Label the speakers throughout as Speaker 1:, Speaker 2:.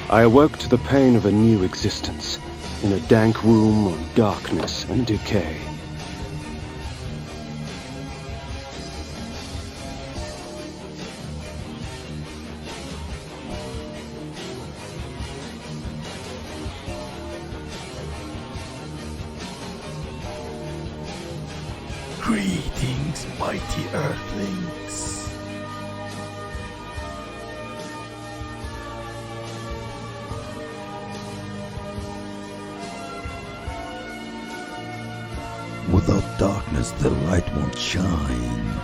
Speaker 1: I awoke to the pain of a new existence, in a dank room of darkness and decay.
Speaker 2: Greetings, mighty Earthlings. Without darkness, the light won't shine.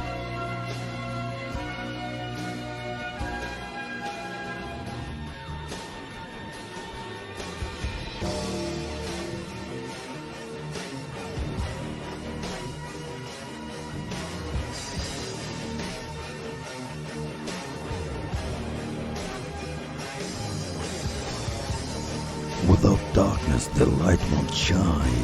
Speaker 2: Without darkness, the light won't shine.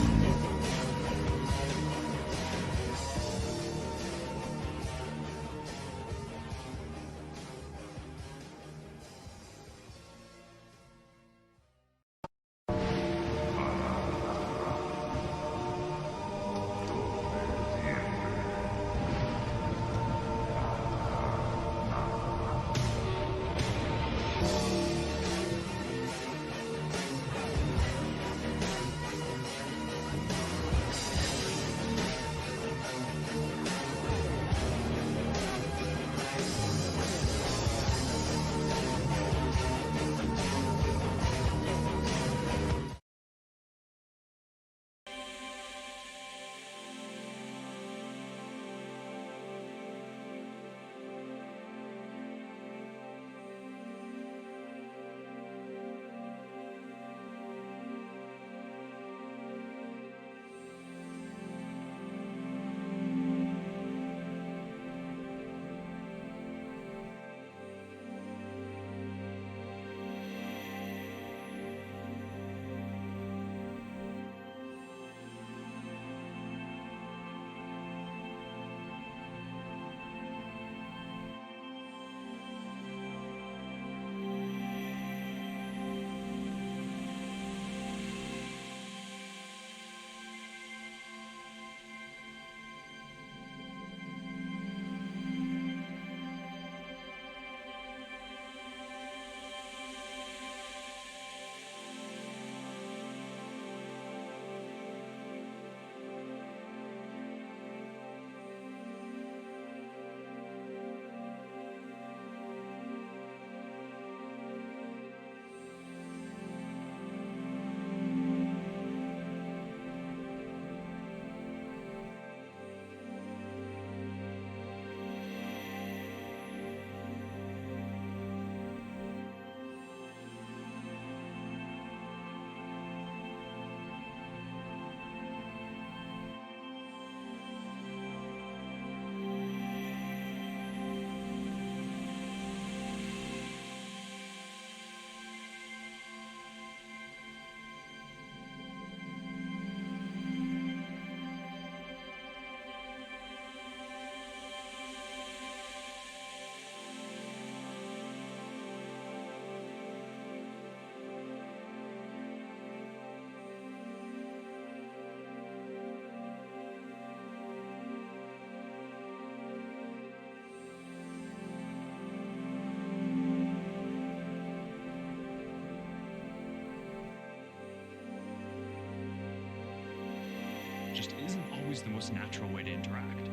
Speaker 3: Just isn't always the most natural way to interact.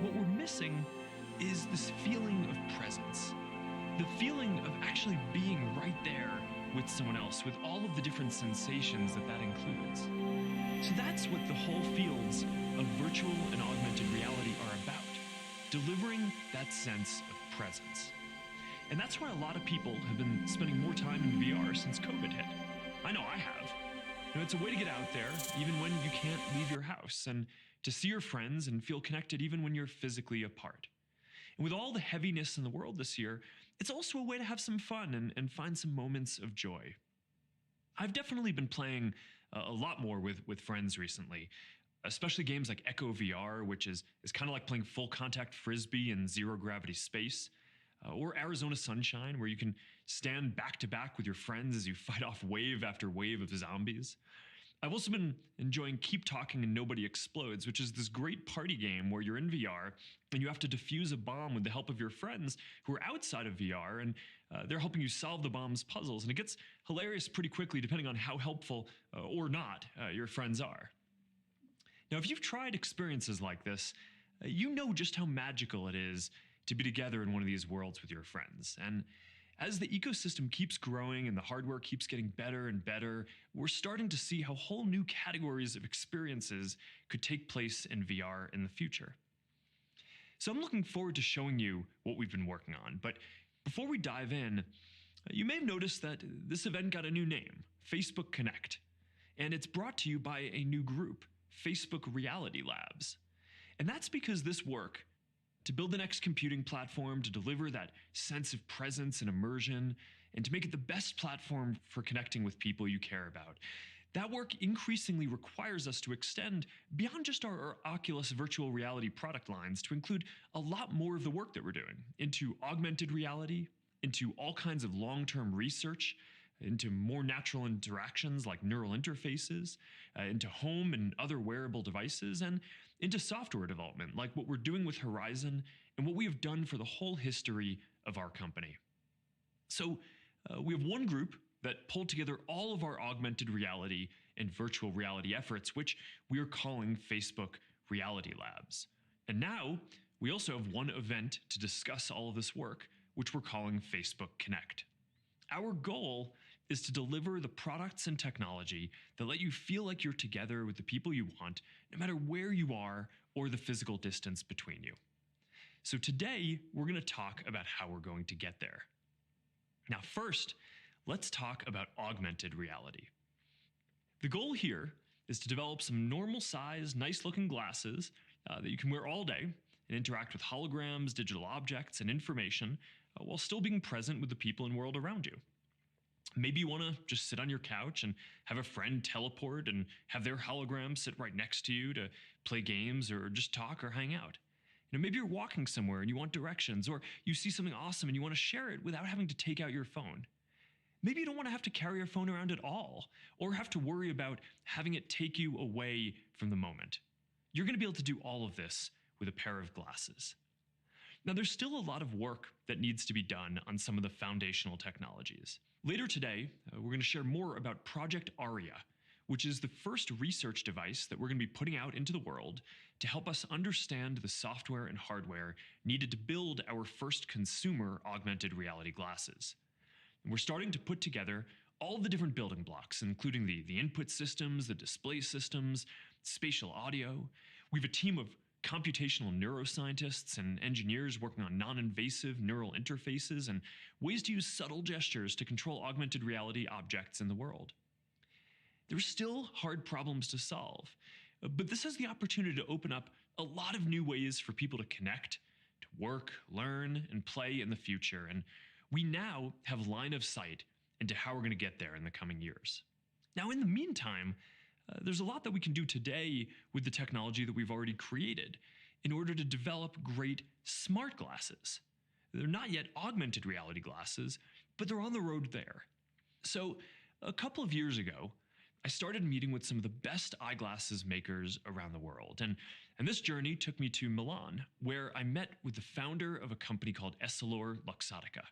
Speaker 3: What we're missing is this feeling of presence. The feeling of actually being right there with someone else, with all of the different sensations that includes. So that's what the whole fields of virtual and augmented reality are about, delivering that sense of presence. And that's why a lot of people have been spending more time in VR since COVID hit. I know I have. It's a way to get out there, even when you can't leave your house, and to see your friends and feel connected even when you're physically apart. And with all the heaviness in the world this year, it's also a way to have some fun and find some moments of joy. I've definitely been playing a lot more with friends recently, especially games like Echo VR, which is kind of like playing full contact frisbee in zero gravity space. or Arizona sunshine, where you can stand back to back with your friends as you fight off wave after wave of zombies. I've also been enjoying Keep Talking and Nobody Explodes, which is this great party game where you're in VR and you have to defuse a bomb with the help of your friends who are outside of VR, and they're helping you solve the bomb's puzzles. And it gets hilarious pretty quickly depending on how helpful or not your friends are. Now, if you've tried experiences like this, you know just how magical it is to be together in one of these worlds with your friends. And as the ecosystem keeps growing and the hardware keeps getting better and better, we're starting to see how whole new categories of experiences could take place in VR in the future. So I'm looking forward to showing you what we've been working on. But before we dive in, you may have noticed that this event got a new name, Facebook Connect. And it's brought to you by a new group, Facebook Reality Labs. And that's because this work, to build the next computing platform, to deliver that sense of presence and immersion, and to make it the best platform for connecting with people you care about, that work increasingly requires us to extend beyond just our Oculus virtual reality product lines to include a lot more of the work that we're doing into augmented reality, into all kinds of long-term research, into more natural interactions like neural interfaces, into home and other wearable devices, and into software development like what we're doing with Horizon and what we have done for the whole history of our company. So we have one group that pulled together all of our augmented reality and virtual reality efforts, which we are calling Facebook Reality Labs. And now we also have one event to discuss all of this work, which we're calling Facebook Connect. Our goal is to deliver the products and technology that let you feel like you're together with the people you want, no matter where you are or the physical distance between you. So today, we're going to talk about how we're going to get there. Now, first, let's talk about augmented reality. The goal here is to develop some normal-sized, nice-looking glasses that you can wear all day and interact with holograms, digital objects, and information while still being present with the people and world around you. Maybe you want to just sit on your couch and have a friend teleport and have their hologram sit right next to you to play games or just talk or hang out. Maybe you're walking somewhere and you want directions, or you see something awesome and you want to share it without having to take out your phone. Maybe you don't want to have to carry your phone around at all, or have to worry about having it take you away from the moment. You're going to be able to do all of this with a pair of glasses. Now, there's still a lot of work that needs to be done on some of the foundational technologies. Later today, we're going to share more about Project Aria, which is the first research device that we're going to be putting out into the world to help us understand the software and hardware needed to build our first consumer augmented reality glasses. And we're starting to put together all the different building blocks, including the input systems, the display systems, spatial audio. We have a team of computational neuroscientists and engineers working on non-invasive neural interfaces and ways to use subtle gestures to control augmented reality objects in the world. There's still hard problems to solve, but this has the opportunity to open up a lot of new ways for people to connect, to work, learn, and play in the future, and we now have line of sight into how we're going to get there in the coming years. Now, in the meantime, there's a lot that we can do today with the technology that we've already created in order to develop great smart glasses. They're not yet augmented reality glasses, but they're on the road there. So a couple of years ago, I started meeting with some of the best eyeglasses makers around the world. And this journey took me to Milan, where I met with the founder of a company called Essilor-Luxottica.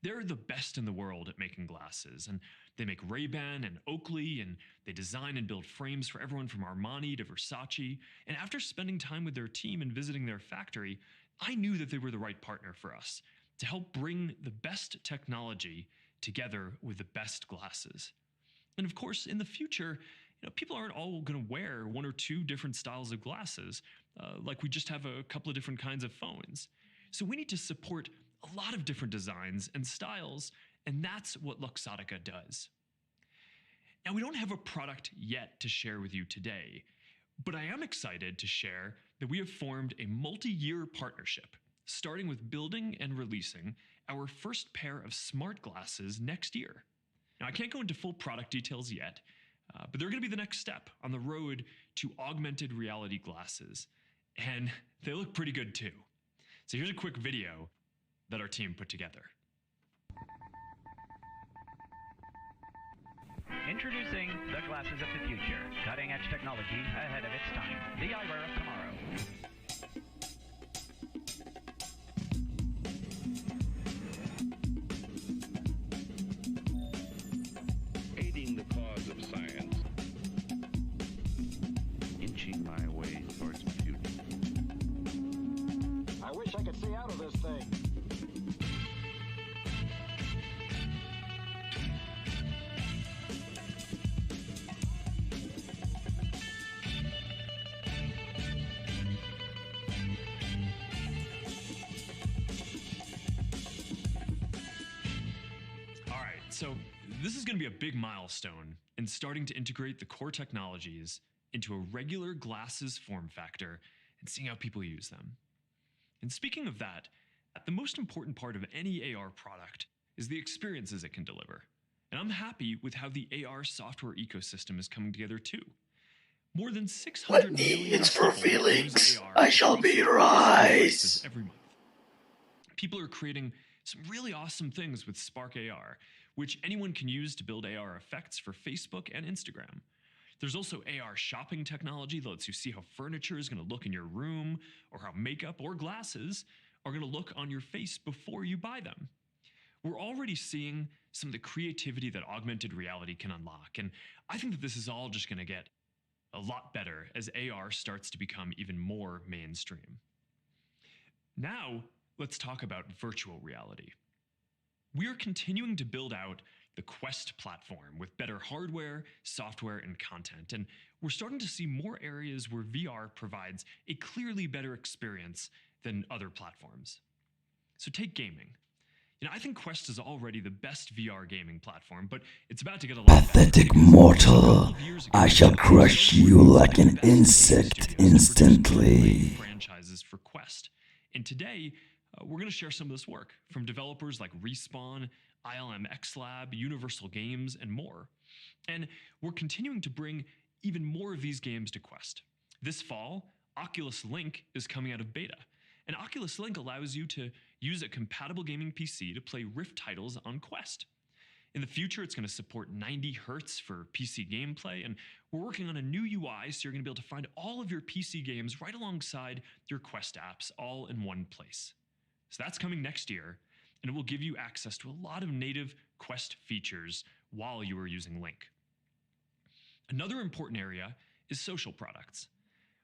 Speaker 3: They're the best in the world at making glasses, and they make Ray-Ban and Oakley, and they design and build frames for everyone from Armani to Versace. And after spending time with their team and visiting their factory, I knew that they were the right partner for us to help bring the best technology together with the best glasses. And of course, in the future, people aren't all going to wear one or two different styles of glasses, like we just have a couple of different kinds of phones. So we need to support a lot of different designs and styles, and that's what Luxottica does. Now, we don't have a product yet to share with you today, but I am excited to share that we have formed a multi-year partnership, starting with building and releasing our first pair of smart glasses next year. Now, I can't go into full product details yet, but they're going to be the next step on the road to augmented reality glasses, and they look pretty good too. So here's a quick video that our team put together.
Speaker 4: Introducing the glasses of the future. Cutting-edge technology ahead of its time. The eyewear of tomorrow.
Speaker 5: Aiding the cause of science. Inching my way towards the future.
Speaker 6: I wish I could see out of this thing.
Speaker 3: So this is going to be a big milestone in starting to integrate the core technologies into a regular glasses form factor and seeing how people use them. And speaking of that, the most important part of any AR product is the experiences it can deliver. And I'm happy with how the AR software ecosystem is coming together too. More than 600 million
Speaker 2: for
Speaker 3: people
Speaker 2: feelings?
Speaker 3: use AR
Speaker 2: I shall
Speaker 3: across
Speaker 2: be your
Speaker 3: devices
Speaker 2: eyes.
Speaker 3: every month. People are creating some really awesome things with Spark AR, which anyone can use to build AR effects for Facebook and Instagram. There's also AR shopping technology that lets you see how furniture is going to look in your room, or how makeup or glasses are going to look on your face before you buy them. We're already seeing some of the creativity that augmented reality can unlock, and I think that this is all just going to get a lot better as AR starts to become even more mainstream. Now, let's talk about virtual reality. We are continuing to build out the Quest platform with better hardware, software, and content, and we're starting to see more areas where VR provides a clearly better experience than other platforms. So take gaming. I think Quest is already the best VR gaming platform, but it's about to get a lot better.
Speaker 2: Pathetic mortal, I shall crush you like an insect instantly.
Speaker 3: Franchises for Quest. And today, we're going to share some of this work from developers like Respawn, ILM X Lab, Universal Games, and more. And we're continuing to bring even more of these games to Quest. This fall, Oculus Link is coming out of beta. And Oculus Link allows you to use a compatible gaming PC to play Rift titles on Quest. In the future, it's going to support 90 Hz for PC gameplay, and we're working on a new UI so you're going to be able to find all of your PC games right alongside your Quest apps, all in one place. So that's coming next year, and it will give you access to a lot of native Quest features while you are using Link. Another important area is social products.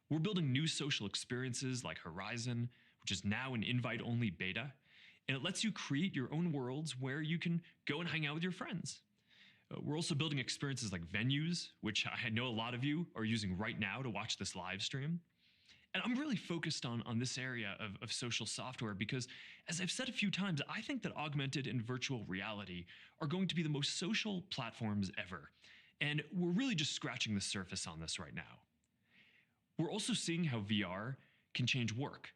Speaker 3: We're building new social experiences like Horizon, which is now an invite-only beta, and it lets you create your own worlds where you can go and hang out with your friends. We're also building experiences like venues, which I know a lot of you are using right now to watch this live stream. And I'm really focused on this area of social software because, as I've said a few times, I think that augmented and virtual reality are going to be the most social platforms ever. And we're really just scratching the surface on this right now. We're also seeing how VR can change work.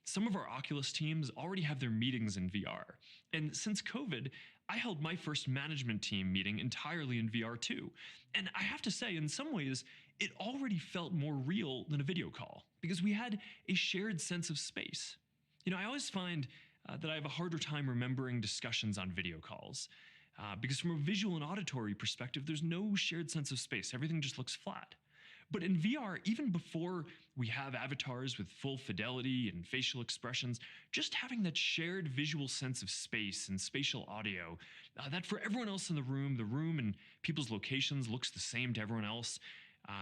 Speaker 3: Some of our Oculus teams already have their meetings in VR. And since COVID, I held my first management team meeting entirely in VR too. And I have to say, in some ways, it already felt more real than a video call because we had a shared sense of space. I always find that I have a harder time remembering discussions on video calls because from a visual and auditory perspective, there's no shared sense of space. Everything just looks flat. But in VR, even before we have avatars with full fidelity and facial expressions, just having that shared visual sense of space and spatial audio, that for everyone else in the room and people's locations looks the same to everyone else.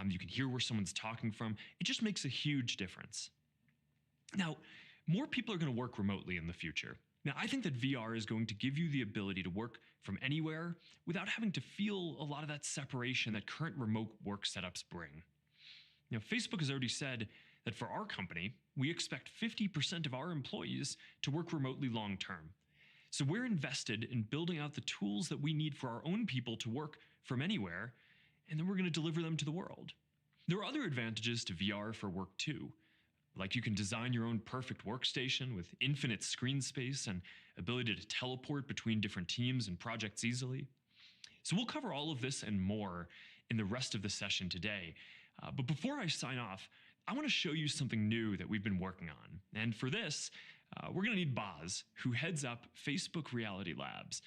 Speaker 3: You can hear where someone's talking from. It just makes a huge difference. Now, more people are going to work remotely in the future. Now, I think that VR is going to give you the ability to work from anywhere without having to feel a lot of that separation that current remote work setups bring. Facebook has already said that for our company, we expect 50% of our employees to work remotely long term. So we're invested in building out the tools that we need for our own people to work from anywhere, and then we're going to deliver them to the world. There are other advantages to VR for work too. Like you can design your own perfect workstation with infinite screen space and ability to teleport between different teams and projects easily. So we'll cover all of this and more in the rest of the session today. But before I sign off, I want to show you something new that we've been working on. And for this, We're going to need Boz, who heads up Facebook Reality Labs.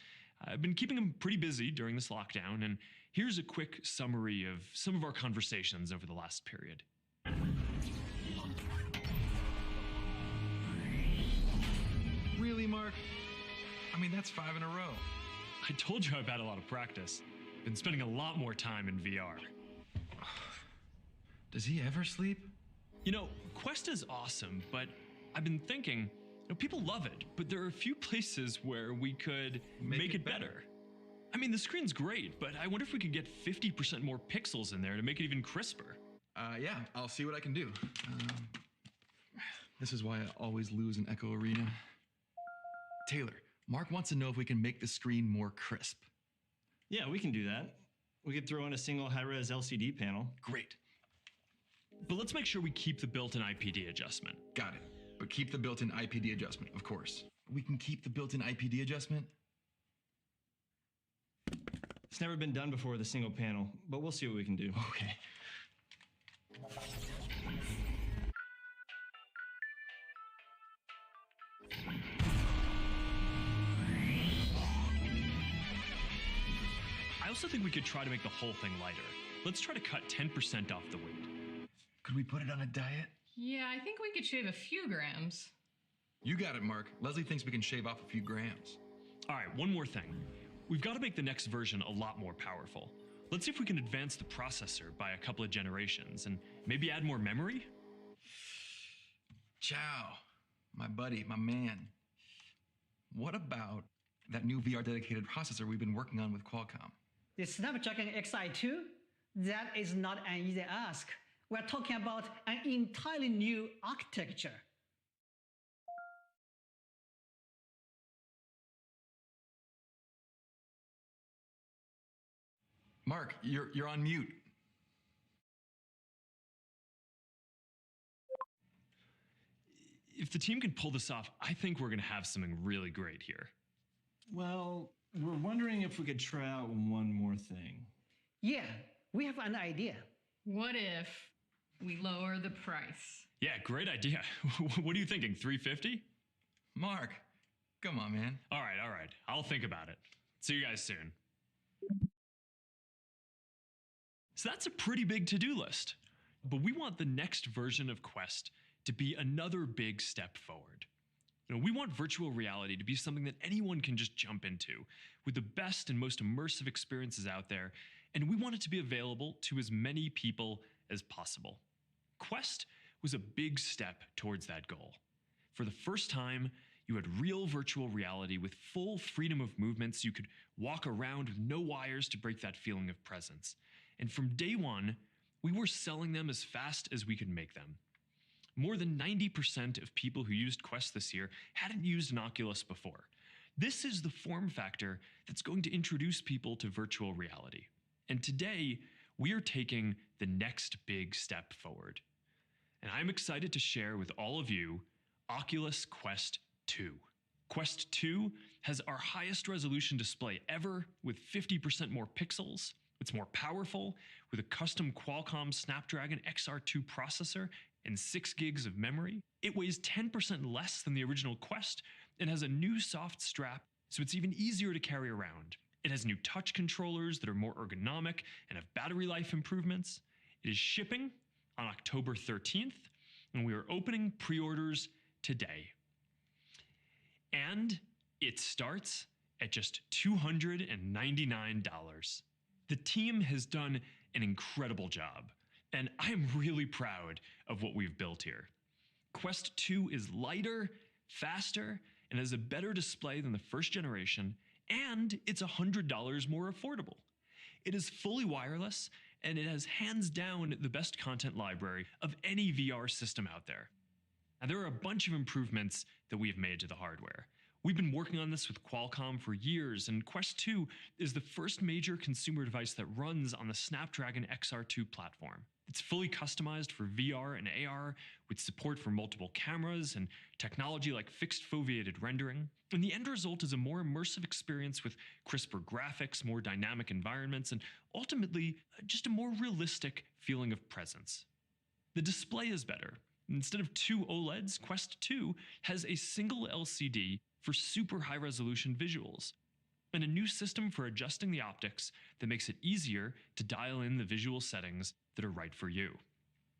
Speaker 3: I've been keeping him pretty busy during this lockdown, and here's a quick summary of some of our conversations over the last period.
Speaker 7: Really, Mark? I mean, that's 5 in a row.
Speaker 3: I told you I've had a lot of practice. Been spending a lot more time in VR.
Speaker 7: Does he ever sleep?
Speaker 3: You know, Quest is awesome, but I've been thinking, people love it, but there are a few places where we could make it better. I mean, the screen's great, but I wonder if we could get 50% more pixels in there to make it even crisper.
Speaker 7: Yeah, I'll see what I can do. This is why I always lose in Echo Arena. Taylor, Mark wants to know if we can make the screen more crisp.
Speaker 8: Yeah, we can do that. We could throw in a single high-res LCD panel.
Speaker 7: Great.
Speaker 3: But let's make sure we keep the built-in IPD adjustment.
Speaker 7: Got it. But keep the built-in IPD adjustment, of course. We can keep the built-in IPD adjustment?
Speaker 8: It's never been done before with a single panel, but we'll see what we can do.
Speaker 7: Okay.
Speaker 3: I also think we could try to make the whole thing lighter. Let's try to cut 10% off the weight.
Speaker 7: Could we put it on a diet?
Speaker 9: Yeah, I think we could shave a few grams.
Speaker 7: You got it, Mark. Leslie thinks we can shave off a few grams.
Speaker 3: All right, one more thing. We've got to make the next version a lot more powerful. Let's see if we can advance the processor by a couple of generations and maybe add more memory?
Speaker 7: Ciao, my buddy, my man. What about that new VR dedicated processor we've been working on with Qualcomm?
Speaker 10: The Snapdragon Xi2? That is not an easy ask. We're talking about an entirely new architecture.
Speaker 7: Mark, you're on mute.
Speaker 3: If the team can pull this off, I think we're going to have something really great here.
Speaker 8: Well, we're wondering if we could try out one more thing.
Speaker 10: Yeah, we have an idea.
Speaker 9: What if we lower the price?
Speaker 3: Yeah, great idea. What are you thinking, 350?
Speaker 7: Mark, come on, man.
Speaker 3: All right. I'll think about it. See you guys soon. So that's a pretty big to-do list. But we want the next version of Quest to be another big step forward. We want virtual reality to be something that anyone can just jump into, with the best and most immersive experiences out there, and we want it to be available to as many people as possible. Quest was a big step towards that goal. For the first time, you had real virtual reality with full freedom of movements. You could walk around with no wires to break that feeling of presence. And from day one, we were selling them as fast as we could make them. More than 90% of people who used Quest this year hadn't used an Oculus before. This is the form factor that's going to introduce people to virtual reality. And today, we are taking the next big step forward. And I'm excited to share with all of you Oculus Quest 2. Quest 2 has our highest resolution display ever with 50% more pixels. It's more powerful with a custom Qualcomm Snapdragon XR2 processor and 6 gigs of memory. It weighs 10% less than the original Quest and has a new soft strap, so it's even easier to carry around. It has new touch controllers that are more ergonomic and have battery life improvements. It is shipping on October 13th, and we are opening pre-orders today. And it starts at just $299. The team has done an incredible job, and I am really proud of what we've built here. Quest 2 is lighter, faster, and has a better display than the first generation, and it's $100 more affordable. It is fully wireless, and it has hands down the best content library of any VR system out there. Now, there are a bunch of improvements that we've made to the hardware. We've been working on this with Qualcomm for years, and Quest 2 is the first major consumer device that runs on the Snapdragon XR2 platform. It's fully customized for VR and AR, with support for multiple cameras and technology like fixed foveated rendering. And the end result is a more immersive experience with crisper graphics, more dynamic environments, and ultimately, just a more realistic feeling of presence. The display is better. Instead of two OLEDs, Quest 2 has a single LCD for super high-resolution visuals, and a new system for adjusting the optics that makes it easier to dial in the visual settings that are right for you.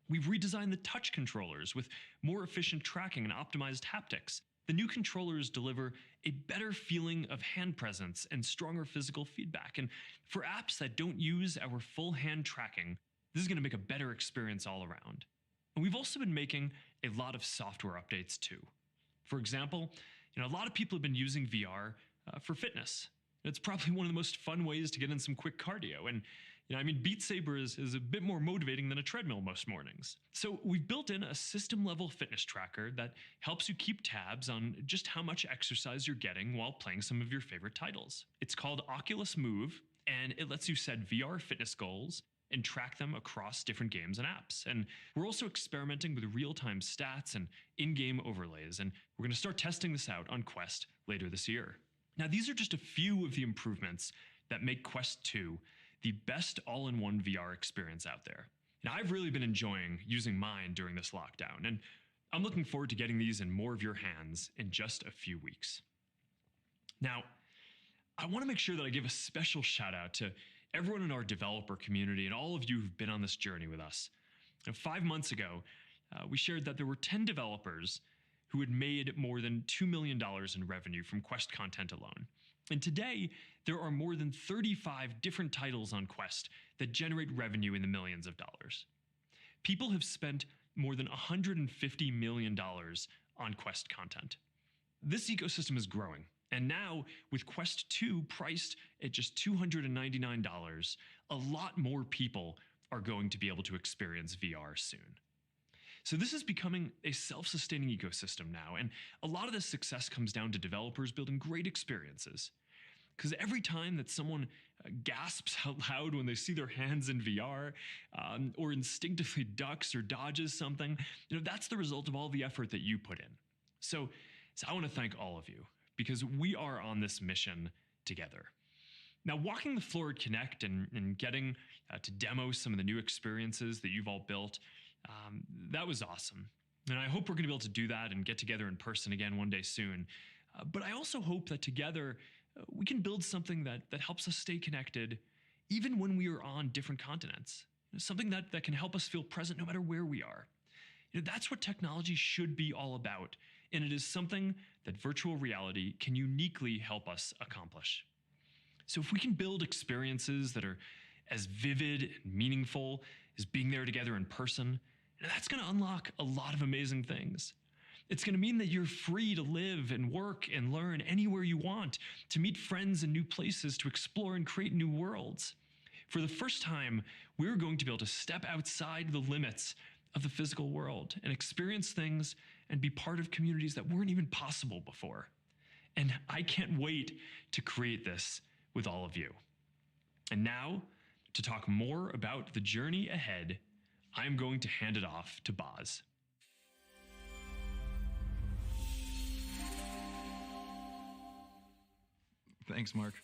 Speaker 3: We've redesigned the touch controllers with more efficient tracking and optimized haptics. The new controllers deliver a better feeling of hand presence and stronger physical feedback. And for apps that don't use our full hand tracking, this is going to make a better experience all around. And we've also been making a lot of software updates too. For example, a lot of people have been using VR for fitness. It's probably one of the most fun ways to get in some quick cardio. And Beat Saber is a bit more motivating than a treadmill most mornings. So we've built in a system-level fitness tracker that helps you keep tabs on just how much exercise you're getting while playing some of your favorite titles. It's called Oculus Move, and it lets you set VR fitness goals and track them across different games and apps. And we're also experimenting with real-time stats and in-game overlays, and we're going to start testing this out on Quest later this year. Now, these are just a few of the improvements that make Quest 2 the best all-in-one VR experience out there. Now, I've really been enjoying using mine during this lockdown, and I'm looking forward to getting these in more of your hands in just a few weeks. Now, I want to make sure that I give a special shout out to everyone in our developer community and all of you who've been on this journey with us. 5 months ago, we shared that there were 10 developers who had made more than $2 million in revenue from Quest content alone. And today, there are more than 35 different titles on Quest that generate revenue in the millions of dollars. People have spent more than $150 million on Quest content. This ecosystem is growing, and now, with Quest 2 priced at just $299, a lot more people are going to be able to experience VR soon. So this is becoming a self-sustaining ecosystem now, and a lot of this success comes down to developers building great experiences. Because every time that someone gasps out loud when they see their hands in VR, or instinctively ducks or dodges something, that's the result of all the effort that you put in. So I want to thank all of you, because we are on this mission together. Now, walking the floor at Connect and getting to demo some of the new experiences that you've all built, that was awesome. And I hope we're going to be able to do that and get together in person again one day soon. But I also hope that together we can build something that helps us stay connected even when we are on different continents. Something that can help us feel present no matter where we are. That's what technology should be all about. And it is something that virtual reality can uniquely help us accomplish. So if we can build experiences that are as vivid and meaningful as being there together in person, that's going to unlock a lot of amazing things. It's going to mean that you're free to live and work and learn anywhere you want, to meet friends in new places, to explore and create new worlds. For the first time, we're going to be able to step outside the limits of the physical world and experience things and be part of communities that weren't even possible before. And I can't wait to create this with all of you. And now, to talk more about the journey ahead, I'm going to hand it off to Boz.
Speaker 7: Thanks, Mark.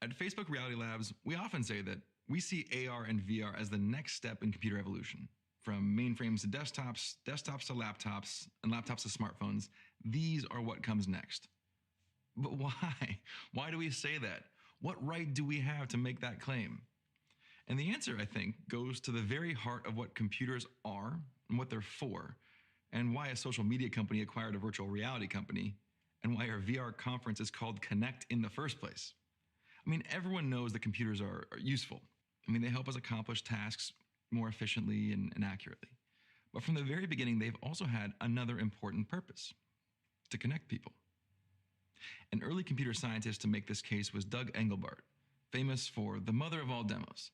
Speaker 7: At Facebook Reality Labs, we often say that we see AR and VR as the next step in computer evolution. From mainframes to desktops, desktops to laptops, and laptops to smartphones, these are what comes next. But why? Why do we say that? What right do we have to make that claim? And the answer, I think, goes to the very heart of what computers are and what they're for, and why a social media company acquired a virtual reality company, and why our VR conference is called Connect in the first place. I mean, everyone knows that computers are useful. I mean, they help us accomplish tasks more efficiently and accurately. But from the very beginning, they've also had another important purpose: to connect people. An early computer scientist to make this case was Doug Engelbart, famous for the mother of all demos,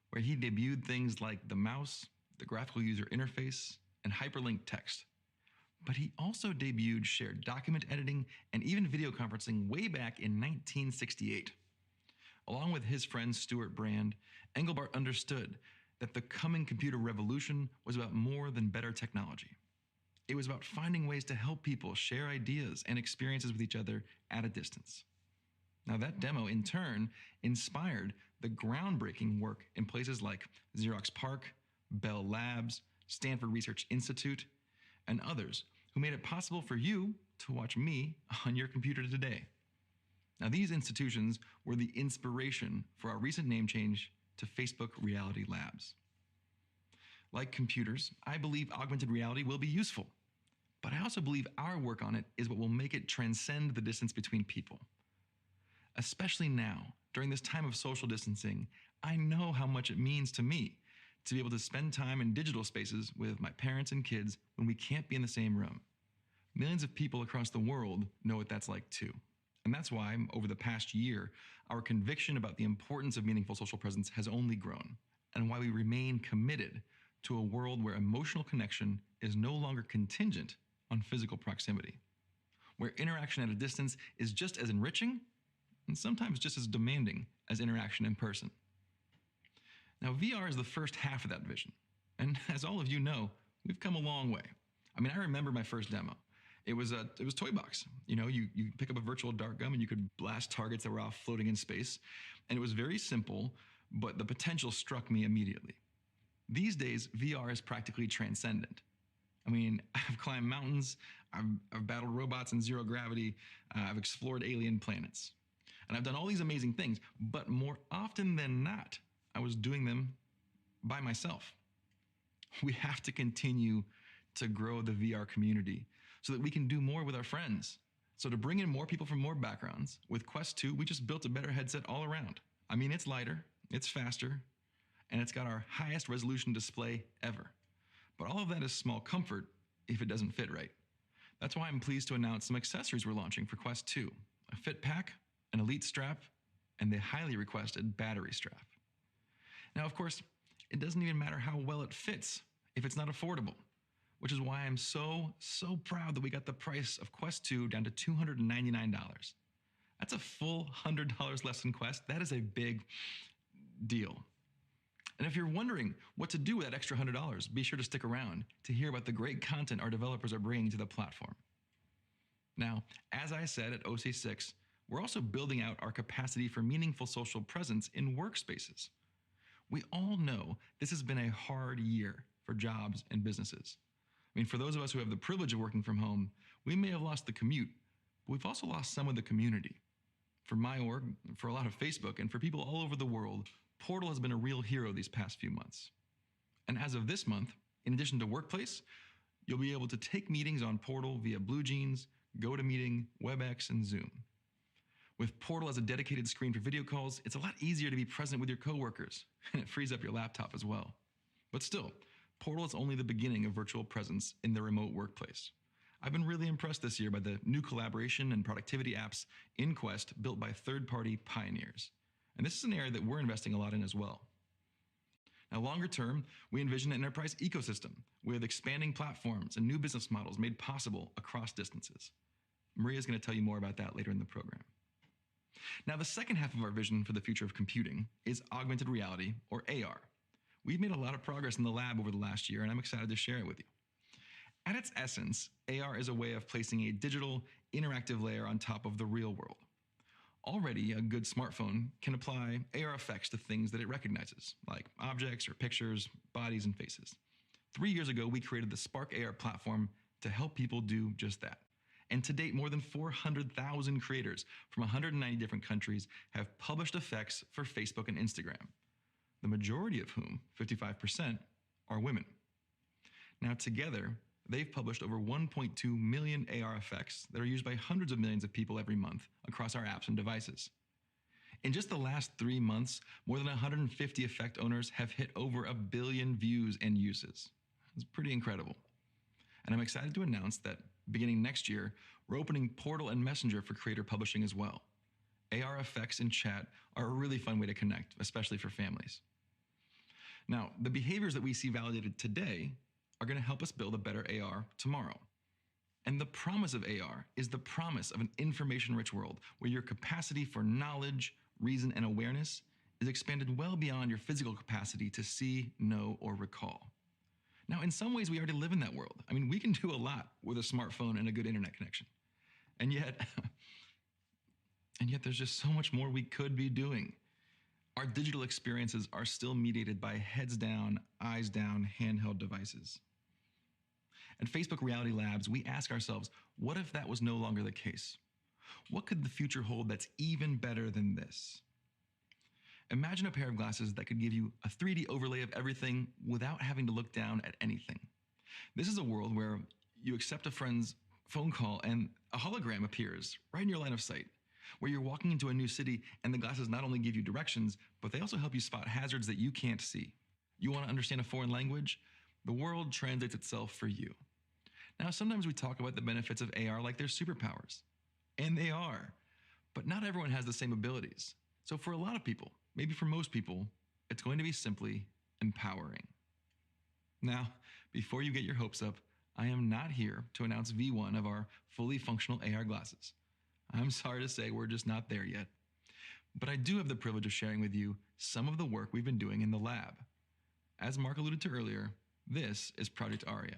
Speaker 7: where he debuted things like the mouse, the graphical user interface, and hyperlinked text. But he also debuted shared document editing and even video conferencing way back in 1968. Along with his friend Stuart Brand, Engelbart understood that the coming computer revolution was about more than better technology. It was about finding ways to help people share ideas and experiences with each other at a distance. Now, that demo, in turn, inspired the groundbreaking work in places like Xerox PARC, Bell Labs, Stanford Research Institute, and others who made it possible for you to watch me on your computer today. Now, these institutions were the inspiration for our recent name change to Facebook Reality Labs. Like computers, I believe augmented reality will be useful, but I also believe our work on it is what will make it transcend the distance between people. Especially now, during this time of social distancing, I know how much it means to me to be able to spend time in digital spaces with my parents and kids when we can't be in the same room. Millions of people across the world know what that's like too. And that's why, over the past year, our conviction about the importance of meaningful social presence has only grown, and why we remain committed to a world where emotional connection is no longer contingent on physical proximity, where interaction at a distance is just as enriching and sometimes just as demanding as interaction in person. Now, VR is the first half of that vision, and as all of you know, we've come a long way. I mean, I remember my first demo. It was Toy Box. You know, you pick up a virtual dart gun and you could blast targets that were off floating in space. And it was very simple, but the potential struck me immediately. These days, VR is practically transcendent. I mean, I've climbed mountains, I've battled robots in zero gravity, I've explored alien planets. And I've done all these amazing things, but more often than not, I was doing them by myself. We have to continue to grow the VR community so that we can do more with our friends. So to bring in more people from more backgrounds, with Quest 2, we just built a better headset all around. I mean, it's lighter, it's faster, and it's got our highest resolution display ever. But all of that is small comfort if it doesn't fit right. That's why I'm pleased to announce some accessories we're launching for Quest 2, a fit pack, an elite strap, and the highly requested battery strap. Now, of course, it doesn't even matter how well it fits if it's not affordable, which is why I'm so proud that we got the price of Quest 2 down to $299. That's a full $100 less than Quest. That is a big deal. And if you're wondering what to do with that extra $100, be sure to stick around to hear about the great content our developers are bringing to the platform. Now, as I said at OC6, we're also building out our capacity for meaningful social presence in workspaces. We all know this has been a hard year for jobs and businesses. I mean, for those of us who have the privilege of working from home, we may have lost the commute, but we've also lost some of the community. For my org, for a lot of Facebook, and for people all over the world, Portal has been a real hero these past few months. And as of this month, in addition to Workplace, you'll be able to take meetings on Portal via BlueJeans, GoToMeeting, WebEx, and Zoom. With Portal as a dedicated screen for video calls, it's a lot easier to be present with your coworkers, and it frees up your laptop as well. But still, Portal is only the beginning of virtual presence in the remote workplace. I've been really impressed this year by the new collaboration and productivity apps in Quest built by third-party pioneers. And this is an area that we're investing a lot in as well. Now, longer term, we envision an enterprise ecosystem with expanding platforms and new business models made possible across distances. Maria's going to tell you more about that later in the program. Now, the second half of our vision for the future of computing is augmented reality, or AR. We've made a lot of progress in the lab over the last year, and I'm excited to share it with you. At its essence, AR is a way of placing a digital, interactive layer on top of the real world. Already, a good smartphone can apply AR effects to things that it recognizes, like objects or pictures, bodies, and faces. 3 years ago, we created the Spark AR platform to help people do just that. And to date, more than 400,000 creators from 190 different countries have published effects for Facebook and Instagram, the majority of whom, 55%, are women. Now, together, they've published over 1.2 million AR effects that are used by hundreds of millions of people every month across our apps and devices. In just the last 3 months, more than 150 effect owners have hit over 1 billion views and uses. It's pretty incredible. And I'm excited to announce that beginning next year, we're opening Portal and Messenger for creator publishing as well. AR effects in chat are a really fun way to connect, especially for families. Now, the behaviors that we see validated today are going to help us build a better AR tomorrow. And the promise of AR is the promise of an information-rich world where your capacity for knowledge, reason, and awareness is expanded well beyond your physical capacity to see, know, or recall. Now, in some ways, we already live in that world. I mean, we can do a lot with a smartphone and a good internet connection. And yet there's just so much more we could be doing. Our digital experiences are still mediated by heads down, eyes down, handheld devices. At Facebook Reality Labs, we ask ourselves, what if that was no longer the case? What could the future hold that's even better than this? Imagine a pair of glasses that could give you a 3D overlay of everything without having to look down at anything. This is a world where you accept a friend's phone call and a hologram appears right in your line of sight, where you're walking into a new city and the glasses not only give you directions, but they also help you spot hazards that you can't see. You want to understand a foreign language? The world translates itself for you. Now, sometimes we talk about the benefits of AR like they're superpowers, and they are, but not everyone has the same abilities. So for a lot of people, maybe for most people, it's going to be simply empowering. Now, before you get your hopes up, I am not here to announce V1 of our fully functional AR glasses. I'm sorry to say we're just not there yet. But I do have the privilege of sharing with you some of the work we've been doing in the lab. As Mark alluded to earlier, this is Project Aria.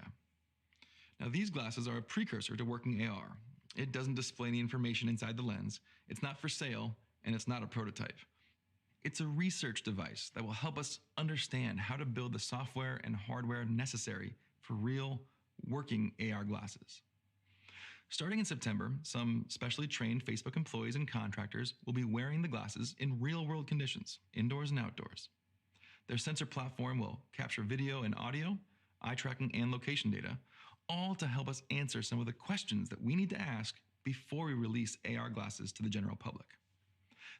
Speaker 7: Now, these glasses are a precursor to working AR. It doesn't display any information inside the lens, it's not for sale, and it's not a prototype. It's a research device that will help us understand how to build the software and hardware necessary for real, working AR glasses. Starting in September, some specially trained Facebook employees and contractors will be wearing the glasses in real-world conditions, indoors and outdoors. Their sensor platform will capture video and audio, eye tracking, and location data, all to help us answer some of the questions that we need to ask before we release AR glasses to the general public.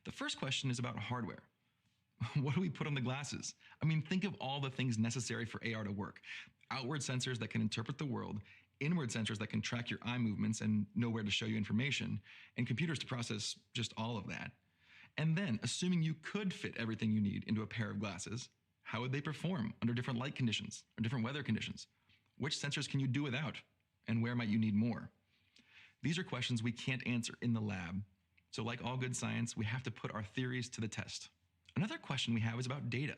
Speaker 7: The first question is about hardware. What do we put on the glasses? I mean, think of all the things necessary for AR to work. Outward sensors that can interpret the world, inward sensors that can track your eye movements and know where to show you information, and computers to process just all of that. And then, assuming you could fit everything you need into a pair of glasses, how would they perform under different light conditions or different weather conditions? Which sensors can you do without? And where might you need more? These are questions we can't answer in the lab. So like all good science, we have to put our theories to the test. Another question we have is about data.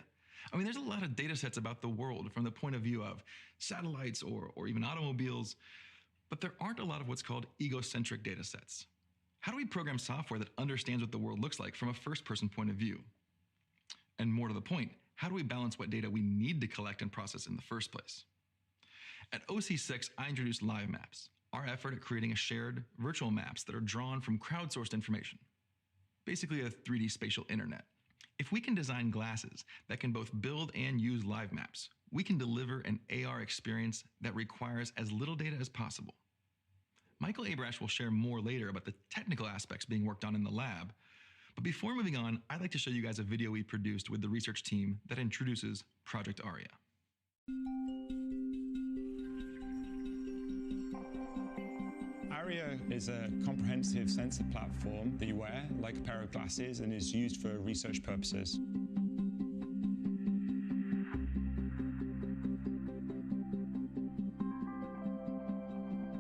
Speaker 7: I mean, there's a lot of data sets about the world from the point of view of satellites or even automobiles, but there aren't a lot of what's called egocentric data sets. How do we program software that understands what the world looks like from a first-person point of view? And more to the point, how do we balance what data we need to collect and process in the first place? At OC6, I introduced live maps, our effort at creating a shared virtual maps that are drawn from crowdsourced information, basically a 3D spatial internet. If we can design glasses that can both build and use live maps, we can deliver an AR experience that requires as little data as possible. Michael Abrash will share more later about the technical aspects being worked on in the lab, but before moving on, I'd like to show you guys a video we produced with the research team that introduces Project Aria.
Speaker 11: Aria is a comprehensive sensor platform that you wear like a pair of glasses and is used for research purposes.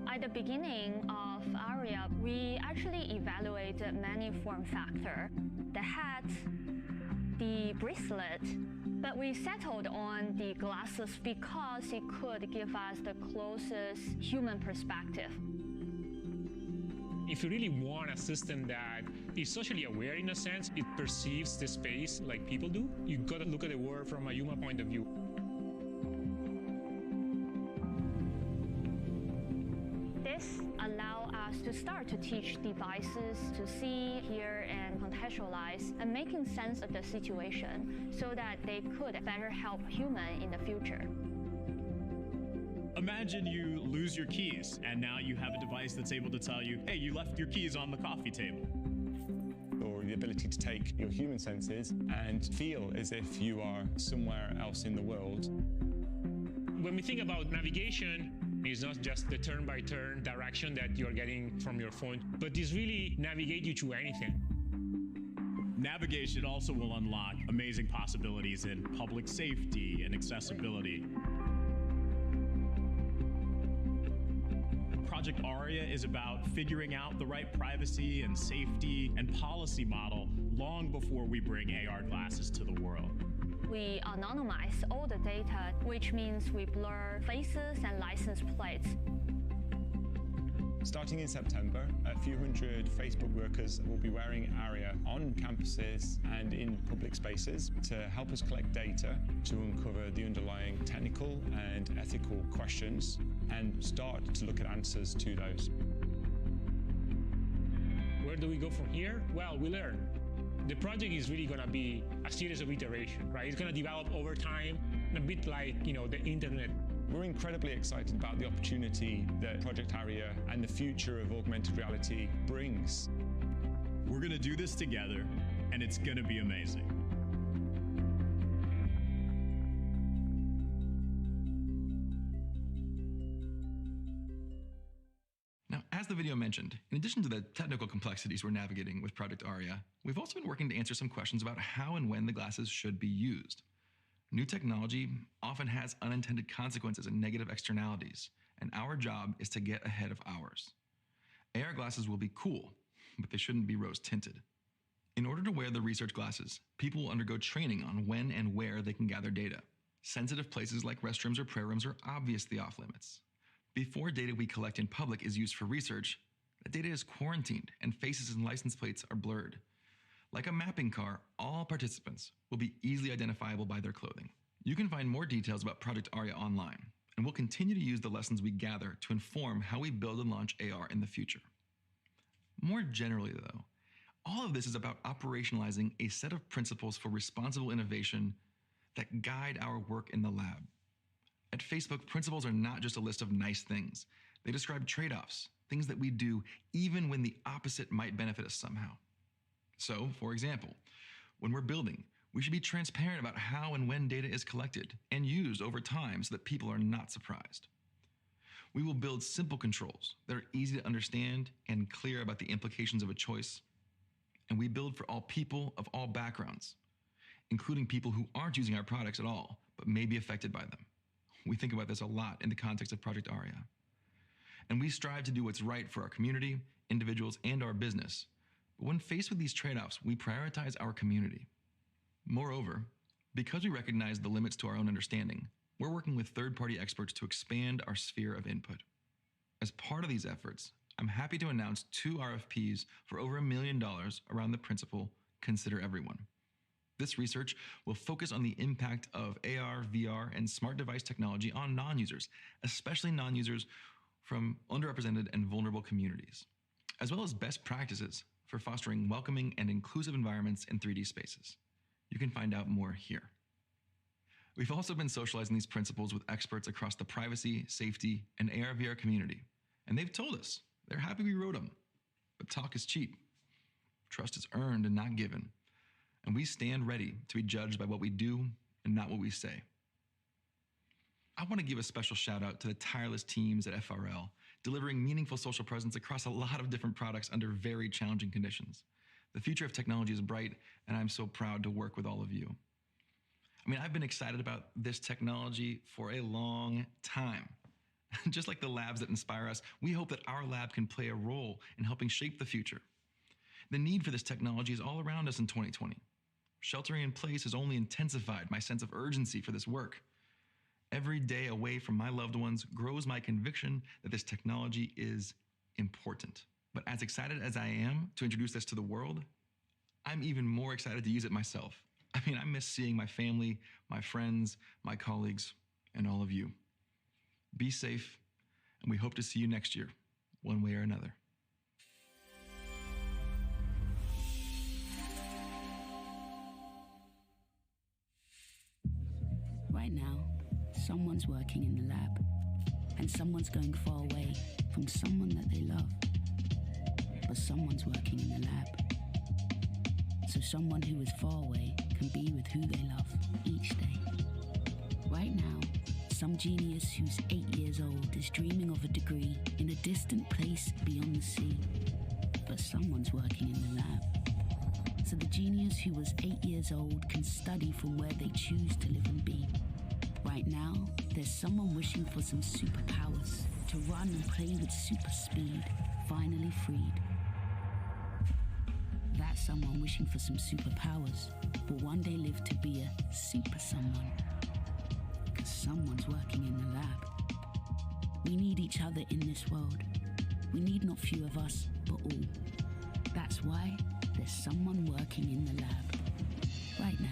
Speaker 12: At the beginning of Aria, we actually evaluated many form factors: the hat, the bracelet, but we settled on the glasses because it could give us the closest human perspective.
Speaker 13: If you really want a system that is socially aware in a sense, it perceives the space like people do, you gotta look at the world from a human point of view.
Speaker 12: This allows us to start to teach devices to see, hear, and contextualize, and making sense of the situation so that they could better help humans in the future.
Speaker 14: Imagine you lose your keys, and now you have a device that's able to tell you, hey, you left your keys on the coffee table.
Speaker 11: Or the ability to take your human senses and feel as if you are somewhere else in the world.
Speaker 13: When we think about navigation, it's not just the turn-by-turn direction that you're getting from your phone, but it's really navigate you to anything.
Speaker 14: Navigation also will unlock amazing possibilities in public safety and accessibility. Project Aria is about figuring out the right privacy and safety and policy model long before we bring AR glasses to the world.
Speaker 12: We anonymize all the data, which means we blur faces and license plates.
Speaker 11: Starting in September, a few hundred Facebook workers will be wearing Aria on campuses and in public spaces to help us collect data to uncover the underlying technical and ethical questions and start to look at answers to those.
Speaker 13: Where do we go from here? Well, we learn. The project is really going to be a series of iteration, right? It's going to develop over time, a bit like, the internet.
Speaker 11: We're incredibly excited about the opportunity that Project Aria and the future of augmented reality brings.
Speaker 14: We're going to do this together, and it's going to be amazing.
Speaker 7: Now, as the video mentioned, in addition to the technical complexities we're navigating with Project Aria, we've also been working to answer some questions about how and when the glasses should be used. New technology often has unintended consequences and negative externalities, and our job is to get ahead of ours. AR glasses will be cool, but they shouldn't be rose-tinted. In order to wear the research glasses, people will undergo training on when and where they can gather data. Sensitive places like restrooms or prayer rooms are obviously off-limits. Before data we collect in public is used for research, the data is quarantined and faces and license plates are blurred. Like a mapping car, all participants will be easily identifiable by their clothing. You can find more details about Project Aria online, and we'll continue to use the lessons we gather to inform how we build and launch AR in the future. More generally, though, all of this is about operationalizing a set of principles for responsible innovation that guide our work in the lab. At Facebook, principles are not just a list of nice things. They describe trade-offs, things that we do even when the opposite might benefit us somehow. So, for example, when we're building, we should be transparent about how and when data is collected and used over time so that people are not surprised. We will build simple controls that are easy to understand and clear about the implications of a choice. And we build for all people of all backgrounds, including people who aren't using our products at all, but may be affected by them. We think about this a lot in the context of Project Aria. And we strive to do what's right for our community, individuals, and our business. But when faced with these trade-offs, we prioritize our community. Moreover, because we recognize the limits to our own understanding, we're working with third-party experts to expand our sphere of input. As part of these efforts, I'm happy to announce 2 RFPs for over $1 million around the principle, Consider Everyone. This research will focus on the impact of AR, VR, and smart device technology on non-users, especially non-users from underrepresented and vulnerable communities, as well as best practices for fostering welcoming and inclusive environments in 3D spaces. You can find out more here. We've also been socializing these principles with experts across the privacy, safety, and AR/VR community, and they've told us they're happy we wrote them. But talk is cheap. Trust is earned and not given, and we stand ready to be judged by what we do and not what we say. I want to give a special shout out to the tireless teams at FRL, delivering meaningful social presence across a lot of different products under very challenging conditions. The future of technology is bright, and I'm so proud to work with all of you. I mean, I've been excited about this technology for a long time. Just like the labs that inspire us, we hope that our lab can play a role in helping shape the future. The need for this technology is all around us in 2020. Sheltering in place has only intensified my sense of urgency for this work. Every day away from my loved ones grows my conviction that this technology is important. But as excited as I am to introduce this to the world, I'm even more excited to use it myself. I mean, I miss seeing my family, my friends, my colleagues, and all of you. Be safe, and we hope to see you next year, one way or another.
Speaker 15: Right now, someone's working in the lab, and someone's going far away from someone that they love. But someone's working in the lab, so someone who is far away can be with who they love each day. Right now, some genius who's 8 years old is dreaming of a degree in a distant place beyond the sea. But someone's working in the lab, so the genius who was 8 years old can study from where they choose to live and be. Right now, there's someone wishing for some superpowers to run and play with super speed, finally freed. That someone wishing for some superpowers will one day live to be a super someone. Because someone's working in the lab. We need each other in this world. We need not few of us, but all. That's why there's someone working in the lab right now.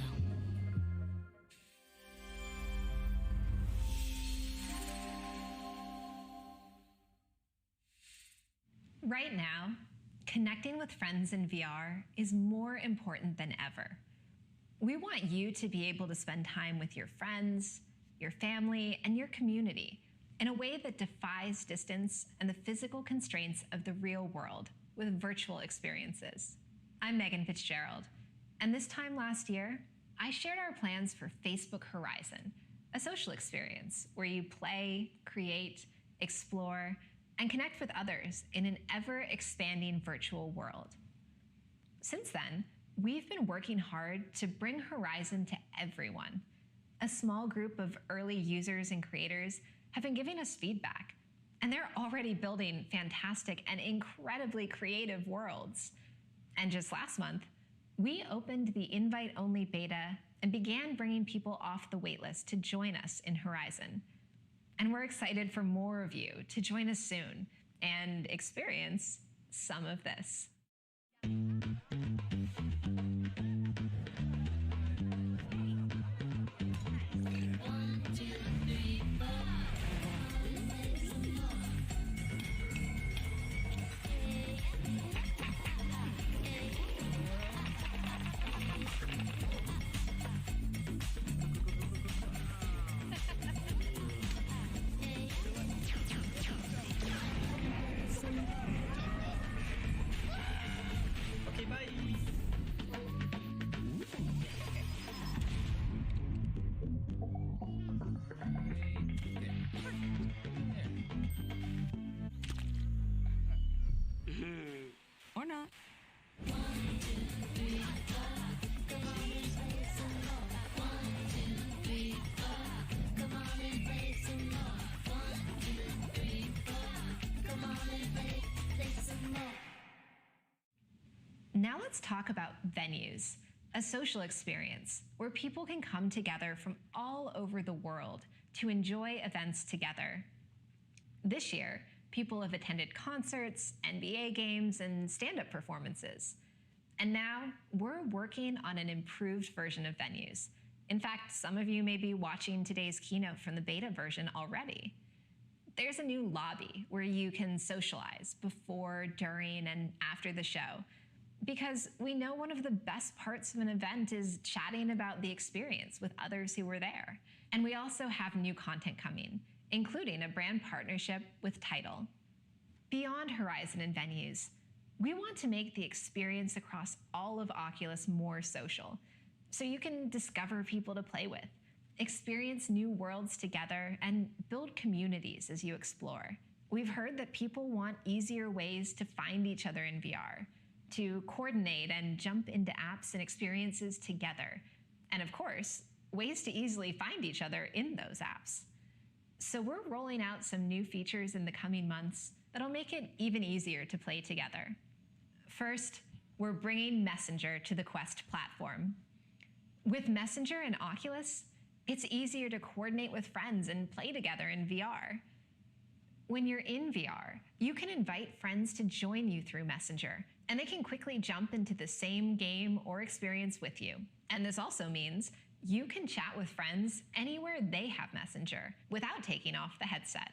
Speaker 16: Right now, connecting with friends in VR is more important than ever. We want you to be able to spend time with your friends, your family, and your community in a way that defies distance and the physical constraints of the real world with virtual experiences. I'm Megan Fitzgerald, and this time last year, I shared our plans for Facebook Horizon, a social experience where you play, create, explore, and connect with others in an ever-expanding virtual world. Since then, we've been working hard to bring Horizon to everyone. A small group of early users and creators have been giving us feedback, and they're already building fantastic and incredibly creative worlds. And just last month, we opened the invite-only beta and began bringing people off the waitlist to join us in Horizon. And we're excited for more of you to join us soon and experience some of this.
Speaker 8: Okay, bye.
Speaker 15: Or not.
Speaker 16: Now let's talk about venues, a social experience where people can come together from all over the world to enjoy events together. This year, people have attended concerts, NBA games, and stand-up performances. And now, we're working on an improved version of venues. In fact, some of you may be watching today's keynote from the beta version already. There's a new lobby where you can socialize before, during, and after the show, because we know one of the best parts of an event is chatting about the experience with others who were there. And we also have new content coming, including a brand partnership with Tidal. Beyond Horizon and venues, we want to make the experience across all of Oculus more social, so you can discover people to play with, experience new worlds together, and build communities as you explore. We've heard that people want easier ways to find each other in VR, to coordinate and jump into apps and experiences together, and of course, ways to easily find each other in those apps. So we're rolling out some new features in the coming months that'll make it even easier to play together. First, we're bringing Messenger to the Quest platform. With Messenger and Oculus, it's easier to coordinate with friends and play together in VR. When you're in VR, you can invite friends to join you through Messenger, and they can quickly jump into the same game or experience with you. And this also means you can chat with friends anywhere they have Messenger without taking off the headset.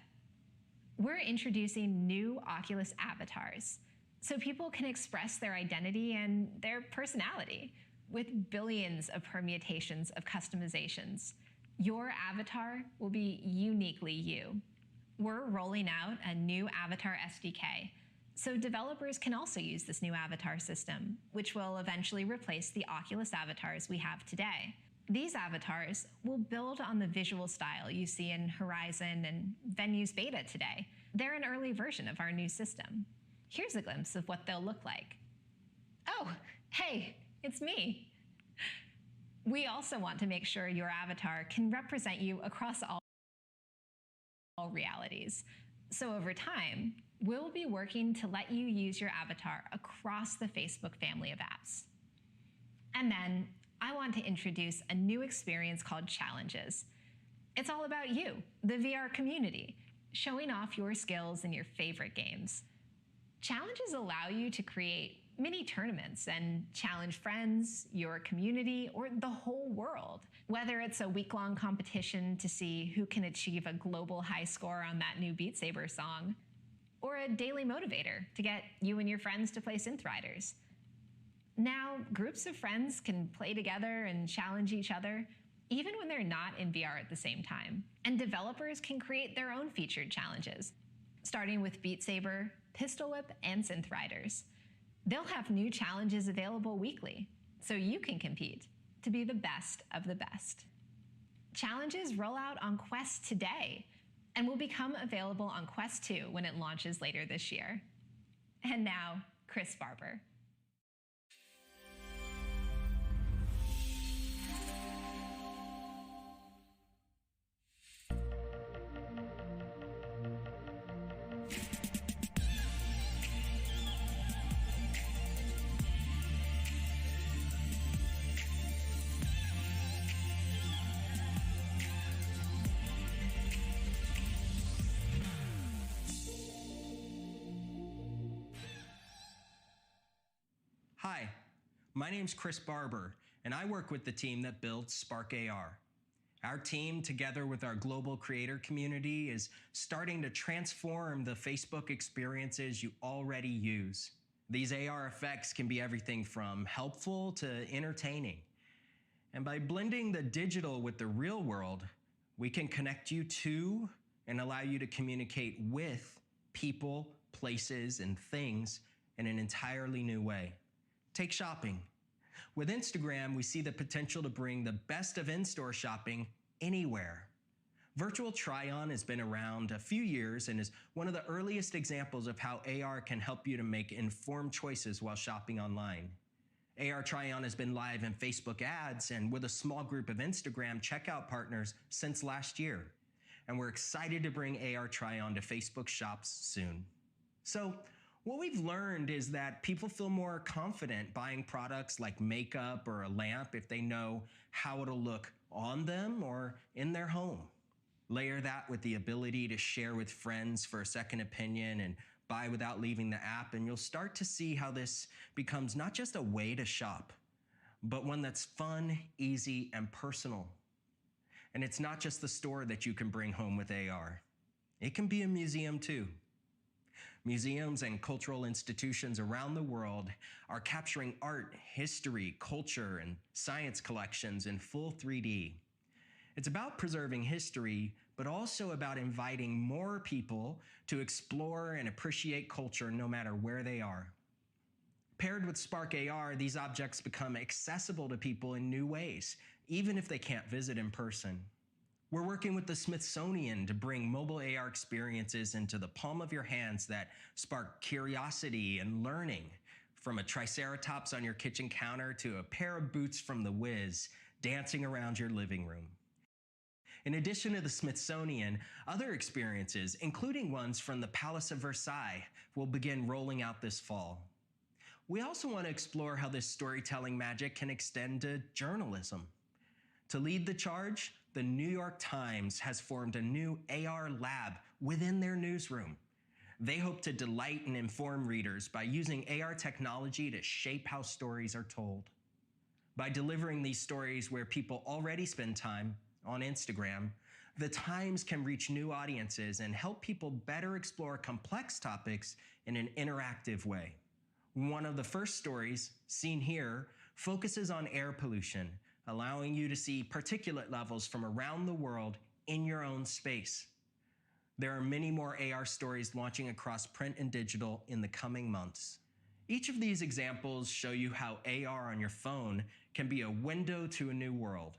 Speaker 16: We're introducing new Oculus avatars, so people can express their identity and their personality with billions of permutations of customizations. Your avatar will be uniquely you. We're rolling out a new avatar SDK, so developers can also use this new avatar system, which will eventually replace the Oculus avatars we have today. These avatars will build on the visual style you see in Horizon and Venues Beta today. They're an early version of our new system. Here's a glimpse of what they'll look like. Oh, hey, it's me. We also want to make sure your avatar can represent you across all realities. So over time, we'll be working to let you use your avatar across the Facebook family of apps. And then I want to introduce a new experience called Challenges. It's all about you, the VR community, showing off your skills in your favorite games. Challenges allow you to create mini tournaments and challenge friends, your community, or the whole world. Whether it's a week-long competition to see who can achieve a global high score on that new Beat Saber song, or a daily motivator to get you and your friends to play synth riders. Now, groups of friends can play together and challenge each other, even when they're not in VR at the same time. And developers can create their own featured challenges, starting with Beat Saber, Pistol Whip, and Synth Riders. They'll have new challenges available weekly, so you can compete to be the best of the best. Challenges roll out on Quest today and will become available on Quest 2 when it launches later this year. And now, Chris Barber.
Speaker 17: Hi, my name's Chris Barber, and I work with the team that builds Spark AR. Our team, together with our global creator community, is starting to transform the Facebook experiences you already use. These AR effects can be everything from helpful to entertaining. And by blending the digital with the real world, we can connect you to and allow you to communicate with people, places, and things in an entirely new way. Take shopping. With Instagram, we see the potential to bring the best of in-store shopping anywhere. Virtual try-on has been around a few years and is one of the earliest examples of how AR can help you to make informed choices while shopping online. AR try-on has been live in Facebook ads and with a small group of Instagram checkout partners since last year. And we're excited to bring AR try-on to Facebook shops soon. So, what we've learned is that people feel more confident buying products like makeup or a lamp if they know how it'll look on them or in their home. Layer that with the ability to share with friends for a second opinion and buy without leaving the app, and you'll start to see how this becomes not just a way to shop, but one that's fun, easy, and personal. And it's not just the store that you can bring home with AR. It can be a museum too. Museums and cultural institutions around the world are capturing art, history, culture, and science collections in full 3D. It's about preserving history, but also about inviting more people to explore and appreciate culture no matter where they are. Paired with Spark AR, these objects become accessible to people in new ways, even if they can't visit in person. We're working with the Smithsonian to bring mobile AR experiences into the palm of your hands that spark curiosity and learning, from a triceratops on your kitchen counter to a pair of boots from the Wiz dancing around your living room. In addition to the Smithsonian, other experiences, including ones from the Palace of Versailles, will begin rolling out this fall. We also want to explore how this storytelling magic can extend to journalism. To lead the charge, the New York Times has formed a new AR lab within their newsroom. They hope to delight and inform readers by using AR technology to shape how stories are told. By delivering these stories where people already spend time, on Instagram, the Times can reach new audiences and help people better explore complex topics in an interactive way. One of the first stories, seen here, focuses on air pollution, allowing you to see particulate levels from around the world in your own space. There are many more AR stories launching across print and digital in the coming months. Each of these examples show you how AR on your phone can be a window to a new world.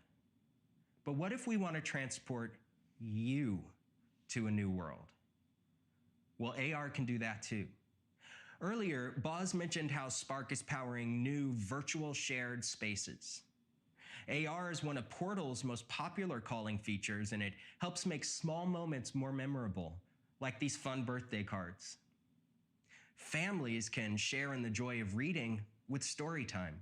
Speaker 17: But what if we want to transport you to a new world? Well, AR can do that too. Earlier, Boz mentioned how Spark is powering new virtual shared spaces. AR is one of Portal's most popular calling features, and it helps make small moments more memorable, like these fun birthday cards. Families can share in the joy of reading with story time.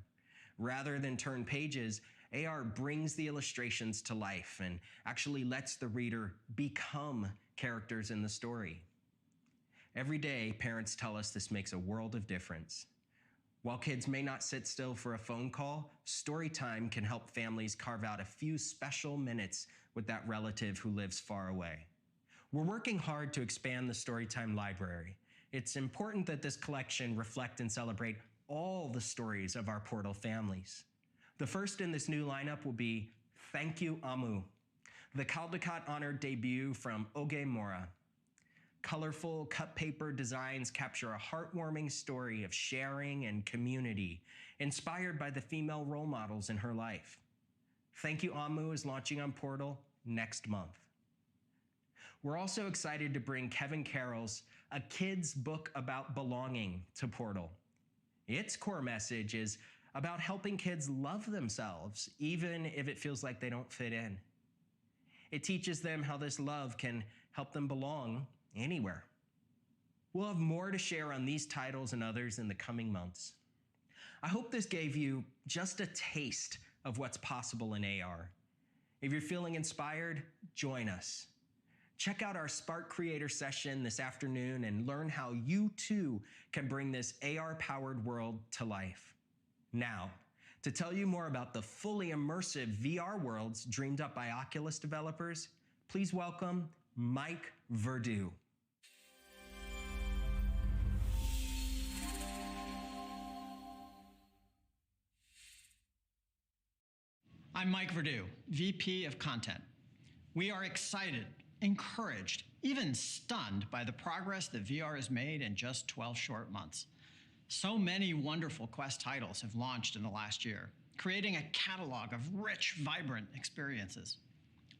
Speaker 17: Rather than turn pages, AR brings the illustrations to life and actually lets the reader become characters in the story. Every day, parents tell us this makes a world of difference. While kids may not sit still for a phone call, story time can help families carve out a few special minutes with that relative who lives far away. We're working hard to expand the Storytime library, It's important that this collection reflect and celebrate all the stories of our Portal families. The first in this new lineup will be Thank You Amu, the Caldecott-honored debut from Oge Mora. Colorful cut paper designs capture a heartwarming story of sharing and community, inspired by the female role models in her life. Thank You Amu is launching on Portal next month. We're also excited to bring Kevin Carroll's A Kid's Book About Belonging to Portal. Its core message is about helping kids love themselves, even if it feels like they don't fit in. It teaches them how this love can help them belong anywhere. We'll have more to share on these titles and others in the coming months. I hope this gave you just a taste of what's possible in AR. If you're feeling inspired, join us. Check out our Spark Creator session this afternoon and learn how you too can bring this AR-powered world to life. Now, to tell you more about the fully immersive VR worlds dreamed up by Oculus developers, please welcome Mike Verdu.
Speaker 18: I'm Mike Verdu, VP of Content. We are excited, encouraged, even stunned by the progress that VR has made in just 12 short months. So many wonderful Quest titles have launched in the last year, creating a catalog of rich, vibrant experiences.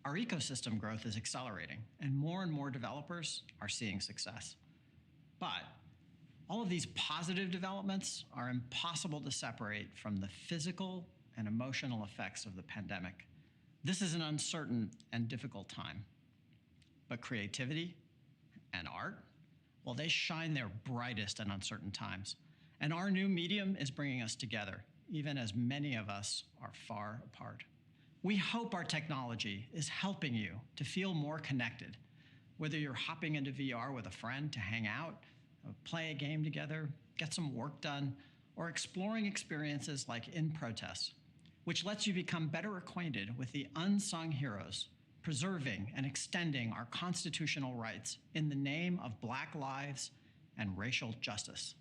Speaker 18: Our ecosystem growth is accelerating, and more developers are seeing success. But all of these positive developments are impossible to separate from the physical and emotional effects of the pandemic. This is an uncertain and difficult time. But creativity and art, well, they shine their brightest in uncertain times. And our new medium is bringing us together, even as many of us are far apart. We hope our technology is helping you to feel more connected, whether you're hopping into VR with a friend to hang out, play a game together, get some work done, or exploring experiences like In Protest, which lets you become better acquainted with the unsung heroes, preserving and extending our constitutional rights in the name of Black lives and racial justice.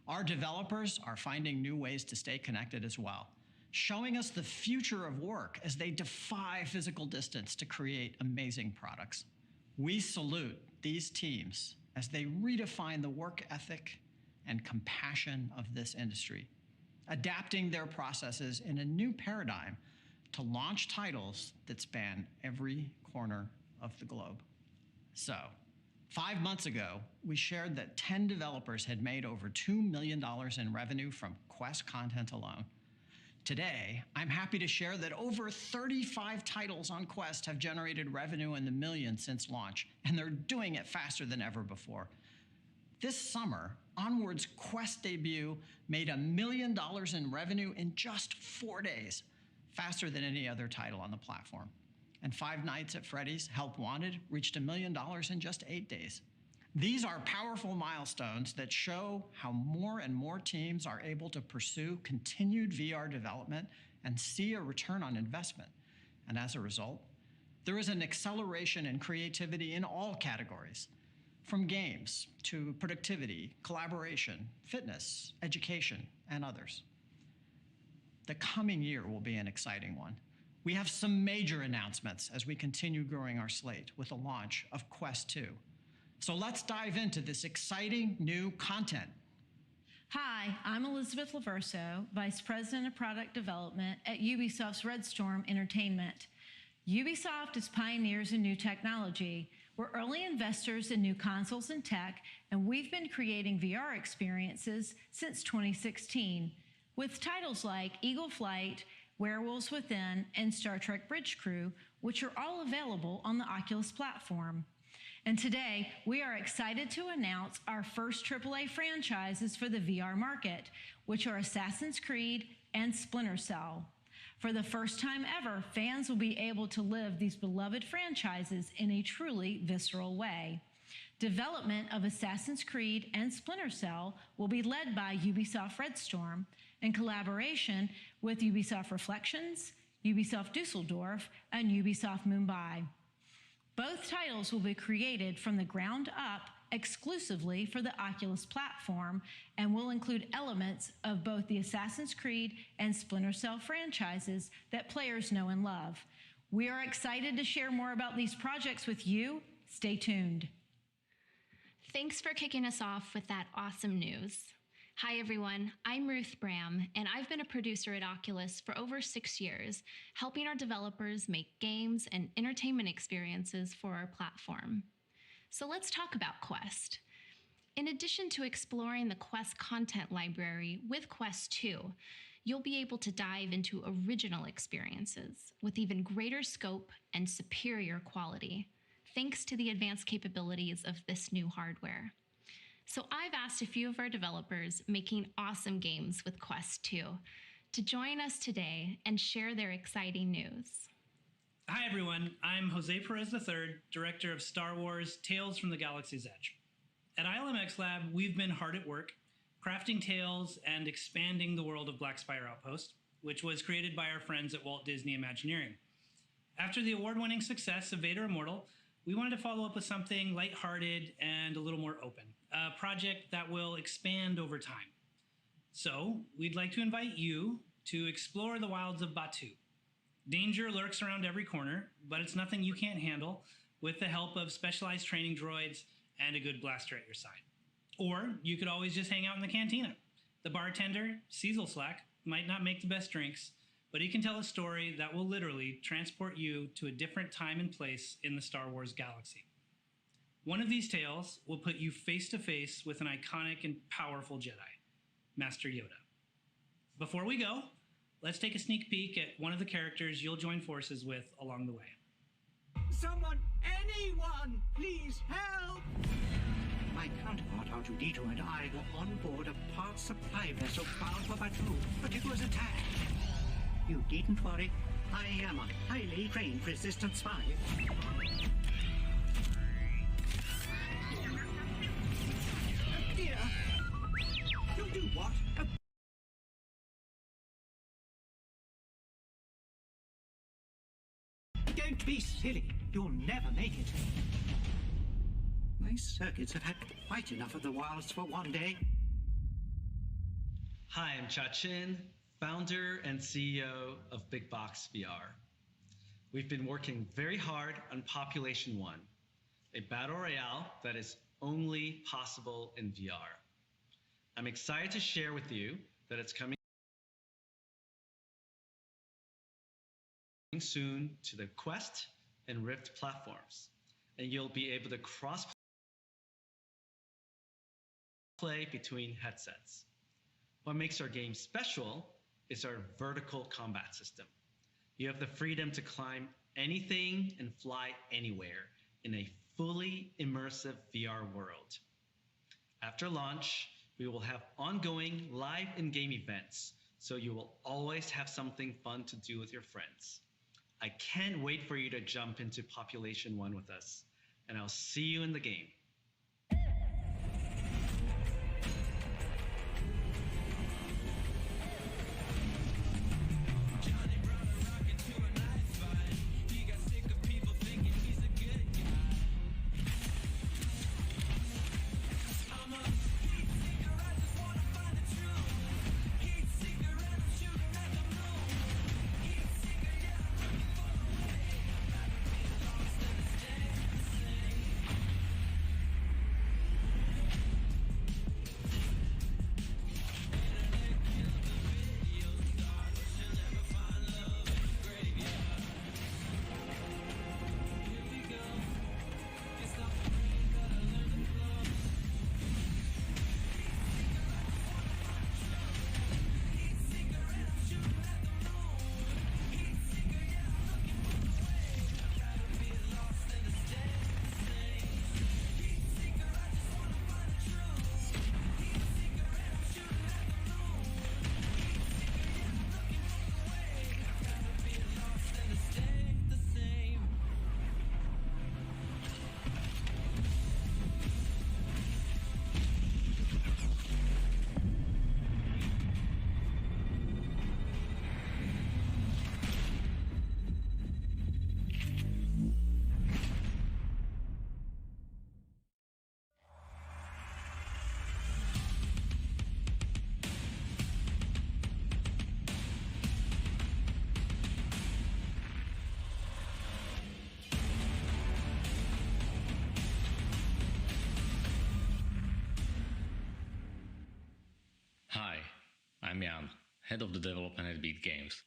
Speaker 18: Our developers are finding new ways to stay connected as well, showing us the future of work as they defy physical distance to create amazing products. We salute these teams as they redefine the work ethic and compassion of this industry, adapting their processes in a new paradigm to launch titles that span every corner of the globe. So, 5 months ago, we shared that 10 developers had made over $2 million in revenue from Quest content alone. Today, I'm happy to share that over 35 titles on Quest have generated revenue in the millions since launch, and they're doing it faster than ever before. This summer, Onward's Quest debut made $1 million in revenue in just 4 days, faster than any other title on the platform. And Five Nights at Freddy's Help Wanted reached $1 million in just 8 days. These are powerful milestones that show how more and more teams are able to pursue continued VR development and see a return on investment. And as a result, there is an acceleration in creativity in all categories, from games to productivity, collaboration, fitness, education, and others. The coming year will be an exciting one. We have some major announcements as we continue growing our slate with the launch of Quest 2. So let's dive into this exciting new content.
Speaker 9: Hi, I'm Elizabeth Laverso, Vice President of Product Development at Ubisoft's Red Storm Entertainment. Ubisoft is pioneers in new technology. We're early investors in new consoles and tech, and we've been creating VR experiences since 2016, with titles like Eagle Flight, Werewolves Within, and Star Trek Bridge Crew, which are all available on the Oculus platform. And today, we are excited to announce our first AAA franchises for the VR market, which are Assassin's Creed and Splinter Cell. For the first time ever, fans will be able to live these beloved franchises in a truly visceral way. Development of Assassin's Creed and Splinter Cell will be led by Ubisoft Red Storm in collaboration with Ubisoft Reflections, Ubisoft Dusseldorf, and Ubisoft Mumbai. Both titles will be created from the ground up exclusively for the Oculus platform and will include elements of both the Assassin's Creed and Splinter Cell franchises that players know and love. We are excited to share more about these projects with you. Stay tuned.
Speaker 19: Thanks for kicking us off with that awesome news. Hi everyone, I'm Ruth Bram, and I've been a producer at Oculus for over 6 years, helping our developers make games and entertainment experiences for our platform. So let's talk about Quest. In addition to exploring the Quest content library with Quest 2, you'll be able to dive into original experiences with even greater scope and superior quality, thanks to the advanced capabilities of this new hardware. So I've asked a few of our developers making awesome games with Quest 2 to join us today and share their exciting news.
Speaker 20: Hi everyone, I'm Jose Perez III, Director of Star Wars Tales from the Galaxy's Edge. At ILMX Lab, we've been hard at work, crafting tales and expanding the world of Black Spire Outpost, which was created by our friends at Walt Disney Imagineering. After the award-winning success of Vader Immortal, we wanted to follow up with something lighthearted and a little more open, a project that will expand over time. So we'd like to invite you to explore the wilds of Batuu. Danger lurks around every corner, but it's nothing you can't handle with the help of specialized training droids and a good blaster at your side. Or you could always just hang out in the cantina. The bartender, Cecil Slack, might not make the best drinks, but he can tell a story that will literally transport you to a different time and place in the Star Wars galaxy. One of these tales will put you face to face with an iconic and powerful Jedi, Master Yoda. Before we go, let's take a sneak peek at one of the characters you'll join forces with along the way.
Speaker 6: Someone, anyone, please help! My counterpart R2-D2 and I were on board a parts supply vessel bound for Batuu, but it was attacked. You needn't worry. I am a highly trained resistance spy. Dear, you'll do what? Don't be silly. You'll never make it. My circuits have had quite enough of the wilds for one day.
Speaker 21: Hi, I'm Cha-Chin, founder and CEO of Big Box VR. We've been working very hard on Population 1, a battle royale that is only possible in VR. I'm excited to share with you that it's coming soon to the Quest and Rift platforms, and you'll be able to cross-play between headsets. What makes our game special is our vertical combat system. You have the freedom to climb anything and fly anywhere in a fully immersive VR world. After launch, we will have ongoing live in-game events, so you will always have something fun to do with your friends. I can't wait for you to jump into Population 1 with us, and I'll see you in the game.
Speaker 1: I'm Jan, head of the development at Beat Games.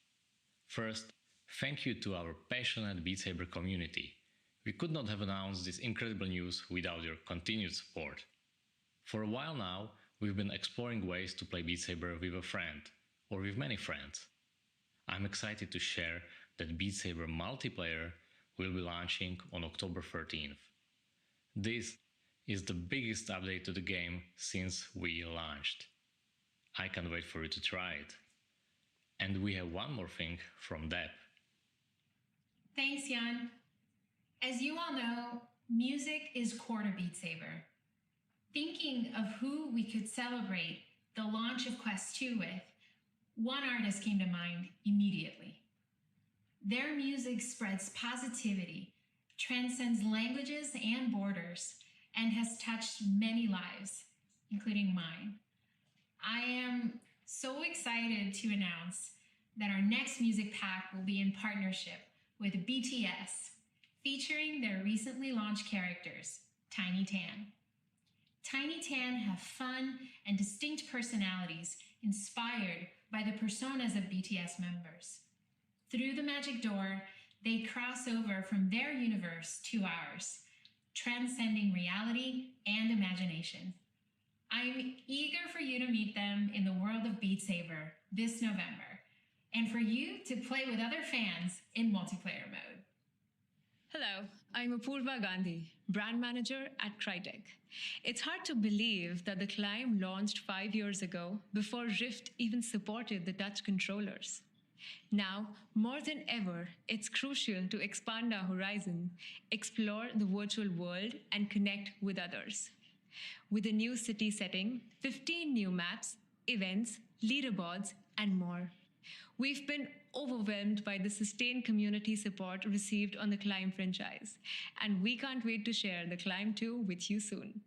Speaker 1: First, thank you to our passionate Beat Saber community. We could not have announced this incredible news without your continued support. For a while now, we've been exploring ways to play Beat Saber with a friend, or with many friends. I'm excited to share that Beat Saber multiplayer will be launching on October 13th. This is the biggest update to the game since we launched. I can't wait for you to try it. And we have one more thing from Deb.
Speaker 22: Thanks, Jan. As you all know, music is core to Beat Saber. Thinking of who we could celebrate the launch of Quest 2 with, one artist came to mind immediately. Their music spreads positivity, transcends languages and borders, and has touched many lives, including mine. I am so excited to announce that our next music pack will be in partnership with BTS, featuring their recently launched characters, Tiny Tan. Tiny Tan have fun and distinct personalities inspired by the personas of BTS members. Through the magic door, they cross over from their universe to ours, transcending reality and imagination. I'm eager for you to meet them in the world of Beat Saber this November, and for you to play with other fans in multiplayer mode.
Speaker 23: Hello, I'm Apurva Gandhi, brand manager at Crytek. It's hard to believe that the Climb launched 5 years ago before Rift even supported the touch controllers. Now, more than ever, it's crucial to expand our horizon, explore the virtual world, and connect with others. With a new city setting, 15 new maps, events, leaderboards, and more. We've been overwhelmed by the sustained community support received on the Climb franchise, and we can't wait to share the Climb 2 with you soon.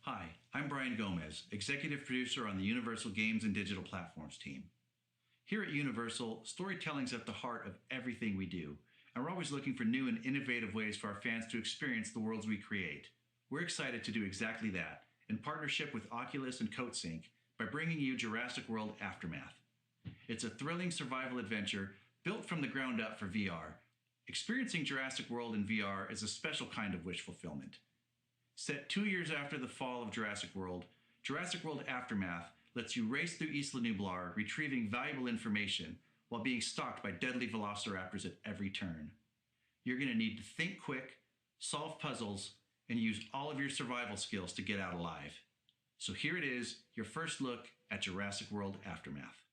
Speaker 24: Hi, I'm Brian Gomez, Executive Producer on the Universal Games and Digital Platforms team. Here at Universal, storytelling's at the heart of everything we do, and we're always looking for new and innovative ways for our fans to experience the worlds we create. We're excited to do exactly that, in partnership with Oculus and CodeSync, by bringing you Jurassic World Aftermath. It's a thrilling survival adventure built from the ground up for VR. Experiencing Jurassic World in VR is a special kind of wish fulfillment. Set 2 years after the fall of Jurassic World Aftermath lets you race through Isla Nublar, retrieving valuable information while being stalked by deadly velociraptors at every turn. You're going to need to think quick, solve puzzles, and use all of your survival skills to get out alive. So here it is, your first look at Jurassic World Aftermath.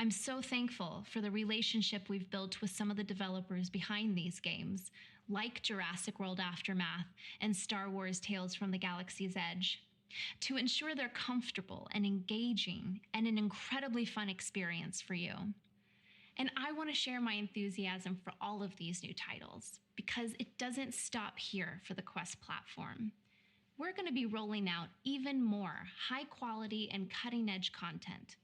Speaker 19: I'm so thankful for the relationship we've built with some of the developers behind these games, like Jurassic World Aftermath and Star Wars Tales from the Galaxy's Edge, to ensure they're comfortable and engaging and an incredibly fun experience for you. And I want to share my enthusiasm for all of these new titles because it doesn't stop here for the Quest platform. We're going to be rolling out even more high quality and cutting edge content.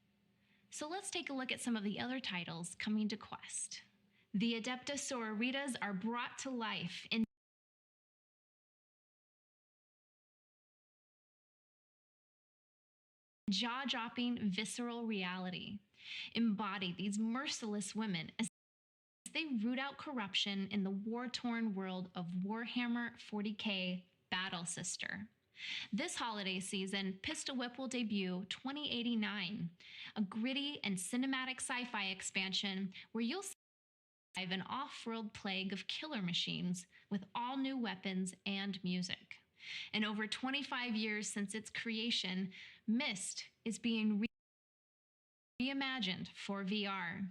Speaker 19: So let's take a look at some of the other titles coming to Quest. The Adepta Sororitas are brought to life in jaw-dropping visceral reality. Embody these merciless women as they root out corruption in the war-torn world of Warhammer 40K Battle Sister. This holiday season, Pistol Whip will debut 2089, a gritty and cinematic sci-fi expansion where you'll survive an off-world plague of killer machines with all new weapons and music. In over 25 years since its creation, Myst is being reimagined for VR.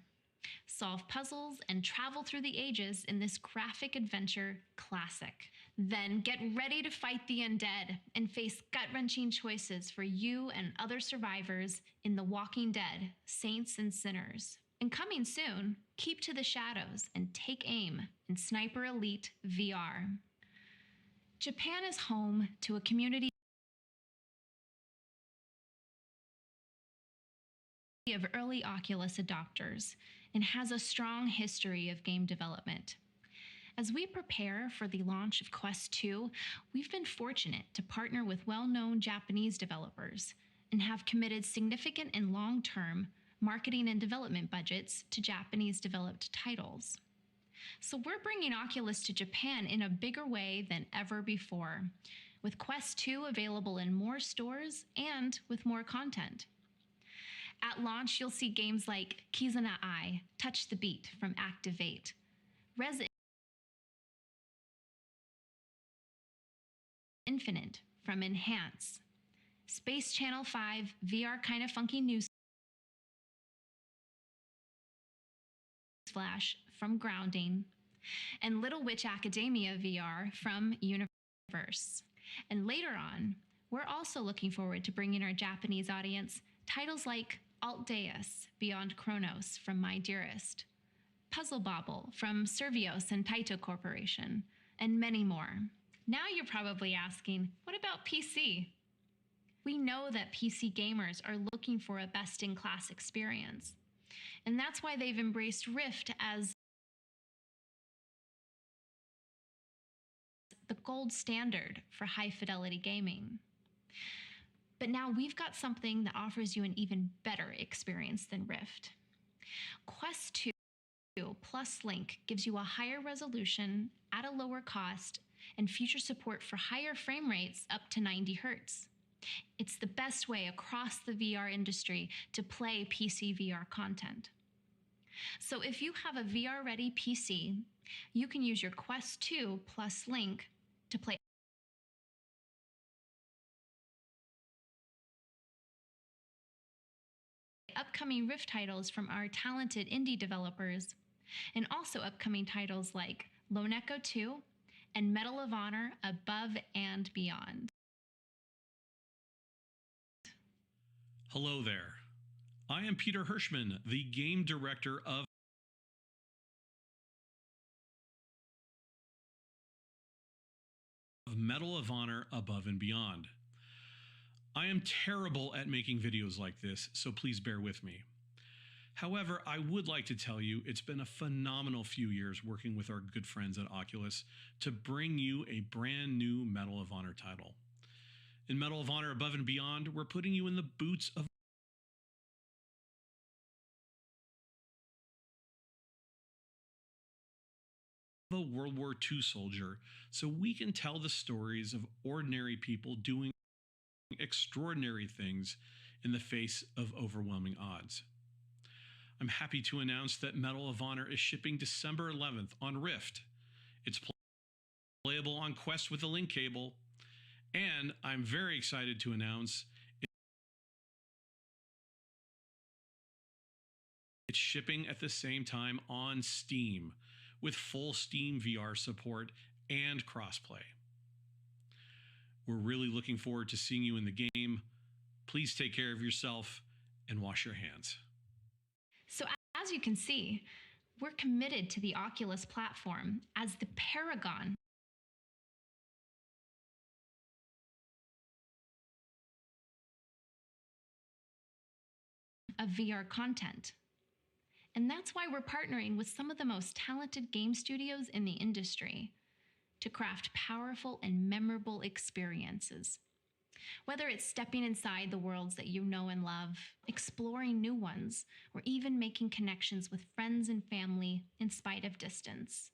Speaker 19: Solve puzzles and travel through the ages in this graphic adventure classic. Then get ready to fight the undead and face gut-wrenching choices for you and other survivors in The Walking Dead: Saints and Sinners. And coming soon, Keep to the Shadows and Take Aim in Sniper Elite VR. Japan is home to a community of early Oculus adopters and has a strong history of game development. As we prepare for the launch of Quest 2, we've been fortunate to partner with well-known Japanese developers and have committed significant and long-term marketing and development budgets to Japanese-developed titles. So we're bringing Oculus to Japan in a bigger way than ever before, with Quest 2 available in more stores and with more content. At launch, you'll see games like Kizuna Eye, Touch the Beat from Activate, Resident Infinite from Enhance, Space Channel 5 VR Kinda Funky News Flash from Grounding, and Little Witch Academia VR from Universe. And later on, we're also looking forward to bringing our Japanese audience titles like Alt Deus Beyond Chronos from My Dearest, Puzzle Bobble from Servios and Taito Corporation, and many more. Now you're probably asking, what about PC? We know that PC gamers are looking for a best-in-class experience, and that's why they've embraced Rift as the gold standard for high-fidelity gaming. But now we've got something that offers you an even better experience than Rift. Quest 2 plus Link gives you a higher resolution at a lower cost and future support for higher frame rates up to 90 Hz. It's the best way across the VR industry to play PC VR content. So if you have a VR-ready PC, you can use your Quest 2 plus Link to play upcoming Rift titles from our talented indie developers, and also upcoming titles like Lone Echo 2 and Medal of Honor Above and Beyond.
Speaker 2: Hello there. I am Peter Hirschman, the game director of Medal of Honor Above and Beyond. I am terrible at making videos like this, so please bear with me. However, I would like to tell you it's been a phenomenal few years working with our good friends at Oculus to bring you a brand new Medal of Honor title. In Medal of Honor Above and Beyond, we're putting you in the boots of a World War II soldier, so we can tell the stories of ordinary people doing extraordinary things in the face of overwhelming odds. I'm happy to announce that Medal of Honor is shipping December 11th on Rift. It's playable on Quest with a link cable, and I'm very excited to announce it's shipping at the same time on Steam with full Steam VR support and crossplay. We're really looking forward to seeing you in the game. Please take care of yourself and wash your hands.
Speaker 19: So as you can see, we're committed to the Oculus platform as the paragon of VR content. And that's why we're partnering with some of the most talented game studios in the industry to craft powerful and memorable experiences. Whether it's stepping inside the worlds that you know and love, exploring new ones, or even making connections with friends and family in spite of distance.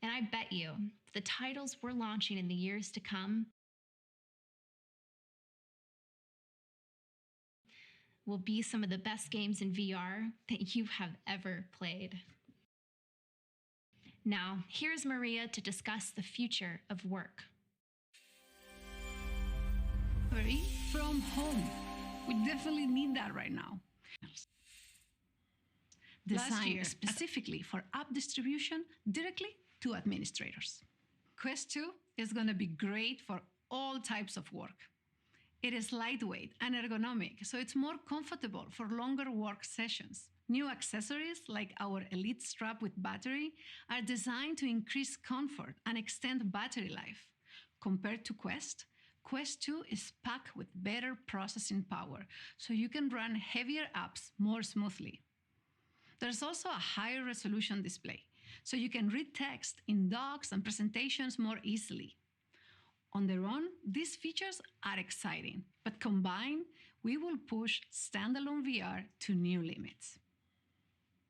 Speaker 19: And I bet you the titles we're launching in the years to come will be some of the best games in VR that you have ever played. Now, here's Maria to discuss the future of work.
Speaker 3: From home. We definitely need that right now. Designed specifically for app distribution directly to administrators. Quest 2 is going to be great for all types of work. It is lightweight and ergonomic, so it's more comfortable for longer work sessions. New accessories like our Elite strap with battery are designed to increase comfort and extend battery life. Compared to Quest 2 is packed with better processing power, so you can run heavier apps more smoothly. There's also a higher resolution display, so you can read text in docs and presentations more easily. On their own, these features are exciting, but combined, we will push standalone VR to new limits.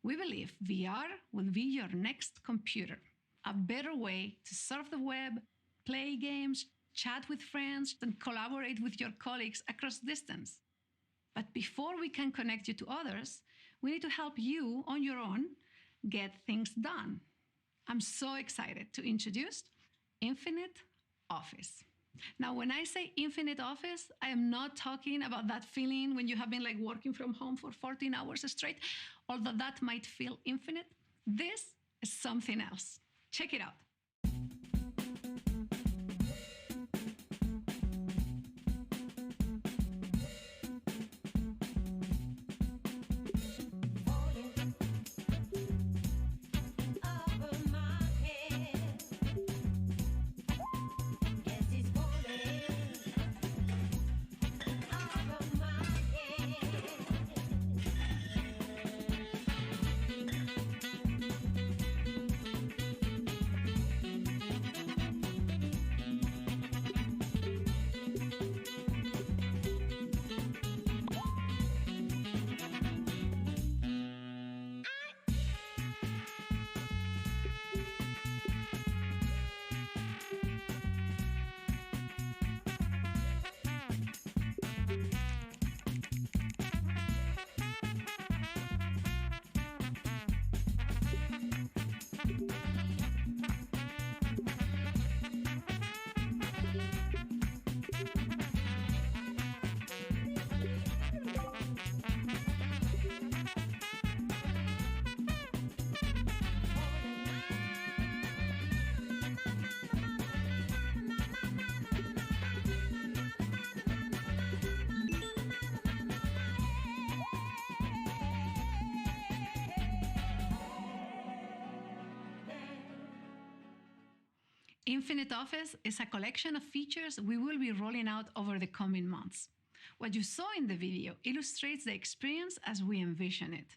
Speaker 3: We believe VR will be your next computer, a better way to surf the web, play games, chat with friends, and collaborate with your colleagues across distance. But before we can connect you to others, we need to help you on your own get things done. I'm so excited to introduce Infinite Office. Now, when I say Infinite Office, I am not talking about that feeling when you have been working from home for 14 hours straight, although that might feel infinite. This is something else. Check it out. Infinite Office is a collection of features we will be rolling out over the coming months. What you saw in the video illustrates the experience as we envision it.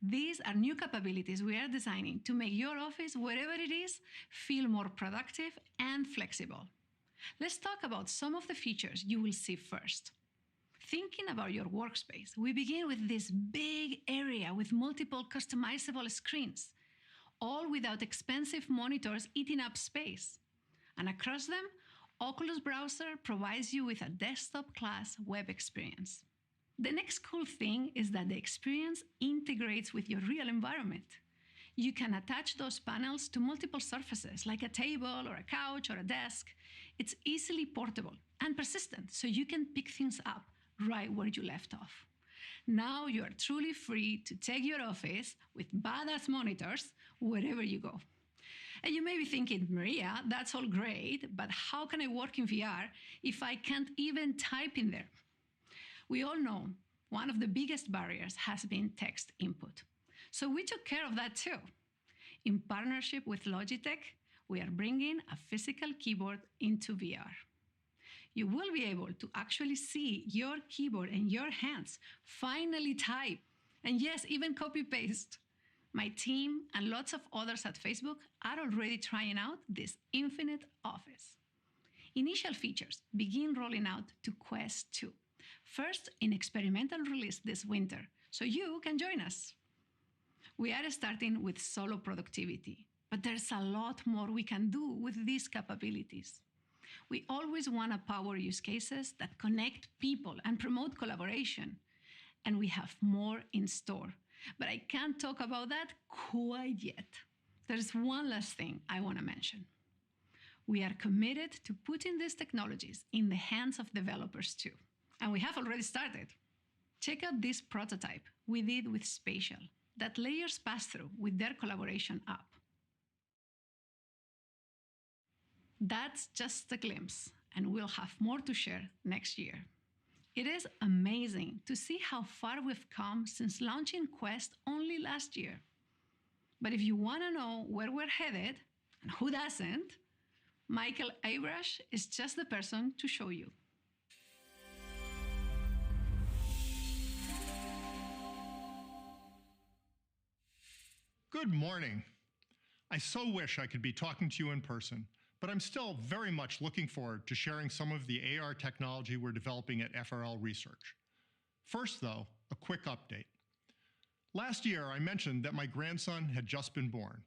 Speaker 3: These are new capabilities we are designing to make your office, wherever it is, feel more productive and flexible. Let's talk about some of the features you will see first. Thinking about your workspace, we begin with this big area with multiple customizable screens, all without expensive monitors eating up space. And across them, Oculus Browser provides you with a desktop-class web experience. The next cool thing is that the experience integrates with your real environment. You can attach those panels to multiple surfaces, like a table or a couch or a desk. It's easily portable and persistent, so you can pick things up right where you left off. Now you are truly free to take your office with badass monitors wherever you go. And you may be thinking, Maria, that's all great, but how can I work in VR if I can't even type in there? We all know one of the biggest barriers has been text input. So we took care of that too. In partnership with Logitech, we are bringing a physical keyboard into VR. You will be able to actually see your keyboard and your hands finally type, and yes, even copy-paste. My team and lots of others at Facebook are already trying out this infinite office. Initial features begin rolling out to Quest 2, first in experimental release this winter, so you can join us. We are starting with solo productivity, but there's a lot more we can do with these capabilities. We always want to power use cases that connect people and promote collaboration, and we have more in store. But I can't talk about that quite yet. There's one last thing I want to mention. We are committed to putting these technologies in the hands of developers too, and we have already started. Check out this prototype we did with Spatial that layers pass through with their collaboration app. That's just a glimpse, and we'll have more to share next year. It is amazing to see how far we've come since launching Quest only last year. But if you want to know where we're headed, and who doesn't, Michael Abrash is just the person to show you.
Speaker 4: Good morning. I so wish I could be talking to you in person, but I'm still very much looking forward to sharing some of the AR technology we're developing at FRL Research. First, though, a quick update. Last year, I mentioned that my grandson had just been born.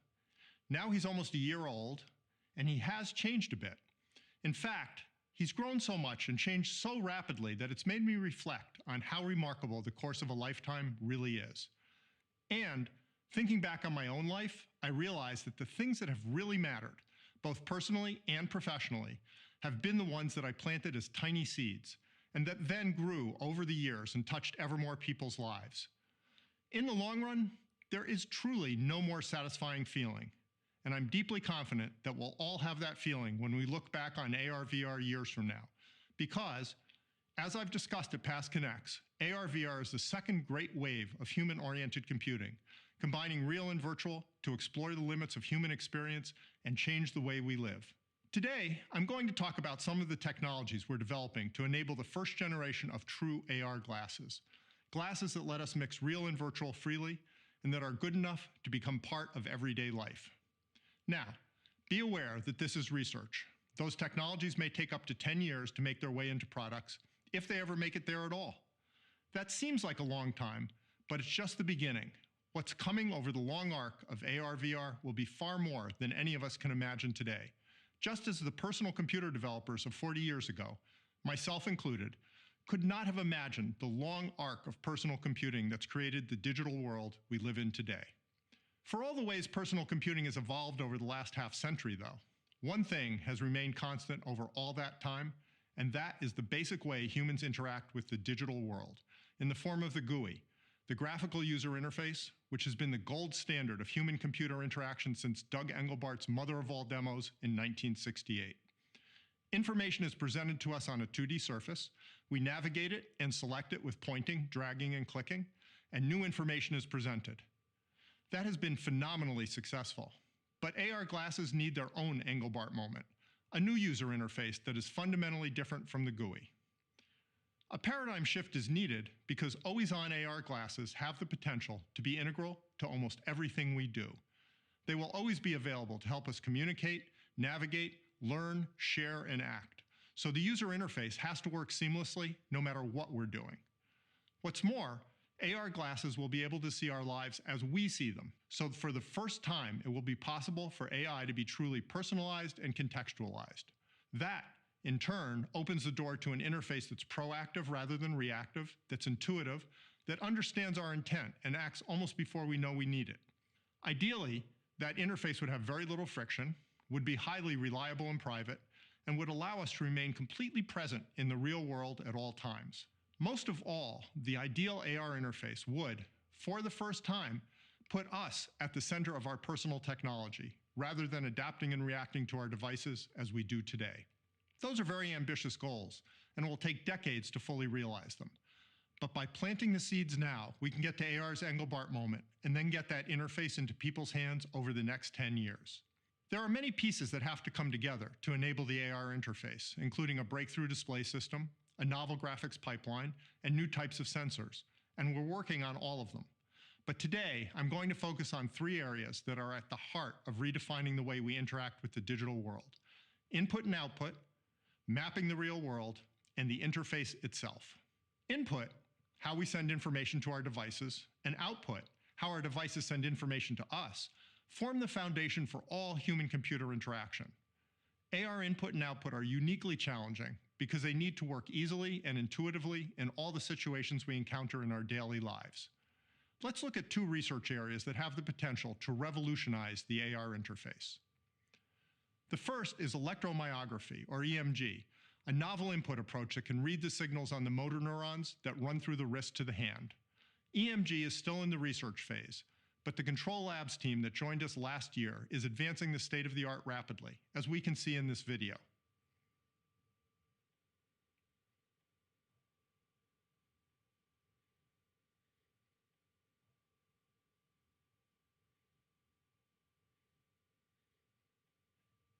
Speaker 4: Now he's almost a year old, and he has changed a bit. In fact, he's grown so much and changed so rapidly that it's made me reflect on how remarkable the course of a lifetime really is. And thinking back on my own life, I realized that the things that have really mattered, both personally and professionally, have been the ones that I planted as tiny seeds, and that then grew over the years and touched ever more people's lives. In the long run, there is truly no more satisfying feeling, and I'm deeply confident that we'll all have that feeling when we look back on AR/VR years from now, because, as I've discussed at past Connects, AR/VR is the second great wave of human-oriented computing, combining real and virtual to explore the limits of human experience and change the way we live. Today, I'm going to talk about some of the technologies we're developing to enable the first generation of true AR glasses. Glasses that let us mix real and virtual freely and that are good enough to become part of everyday life. Now, be aware that this is research. Those technologies may take up to 10 years to make their way into products, if they ever make it there at all. That seems like a long time, but it's just the beginning. What's coming over the long arc of AR/VR will be far more than any of us can imagine today. Just as the personal computer developers of 40 years ago, myself included, could not have imagined the long arc of personal computing that's created the digital world we live in today. For all the ways personal computing has evolved over the last half-century, though, one thing has remained constant over all that time, and that is the basic way humans interact with the digital world, in the form of the GUI, the graphical user interface, which has been the gold standard of human-computer interaction since Doug Engelbart's mother of all demos in 1968. Information is presented to us on a 2D surface. We navigate it and select it with pointing, dragging, and clicking, and new information is presented. That has been phenomenally successful. But AR glasses need their own Engelbart moment, a new user interface that is fundamentally different from the GUI. A paradigm shift is needed because always-on AR glasses have the potential to be integral to almost everything we do. They will always be available to help us communicate, navigate, learn, share, and act. So the user interface has to work seamlessly no matter what we're doing. What's more, AR glasses will be able to see our lives as we see them. So for the first time, it will be possible for AI to be truly personalized and contextualized. That, in turn, opens the door to an interface that's proactive rather than reactive, that's intuitive, that understands our intent and acts almost before we know we need it. Ideally, that interface would have very little friction, would be highly reliable and private, and would allow us to remain completely present in the real world at all times. Most of all, the ideal AR interface would, for the first time, put us at the center of our personal technology, rather than adapting and reacting to our devices as we do today. Those are very ambitious goals, and it will take decades to fully realize them. But by planting the seeds now, we can get to AR's Engelbart moment and then get that interface into people's hands over the next 10 years. There are many pieces that have to come together to enable the AR interface, including a breakthrough display system, a novel graphics pipeline, and new types of sensors, and we're working on all of them. But today, I'm going to focus on 3 areas that are at the heart of redefining the way we interact with the digital world: input and output, mapping the real world, and the interface itself. Input, how we send information to our devices, and output, how our devices send information to us, form the foundation for all human-computer interaction. AR input and output are uniquely challenging because they need to work easily and intuitively in all the situations we encounter in our daily lives. Let's look at 2 research areas that have the potential to revolutionize the AR interface. The first is electromyography, or EMG, a novel input approach that can read the signals on the motor neurons that run through the wrist to the hand. EMG is still in the research phase, but the Control Labs team that joined us last year is advancing the state of the art rapidly, as we can see in this video.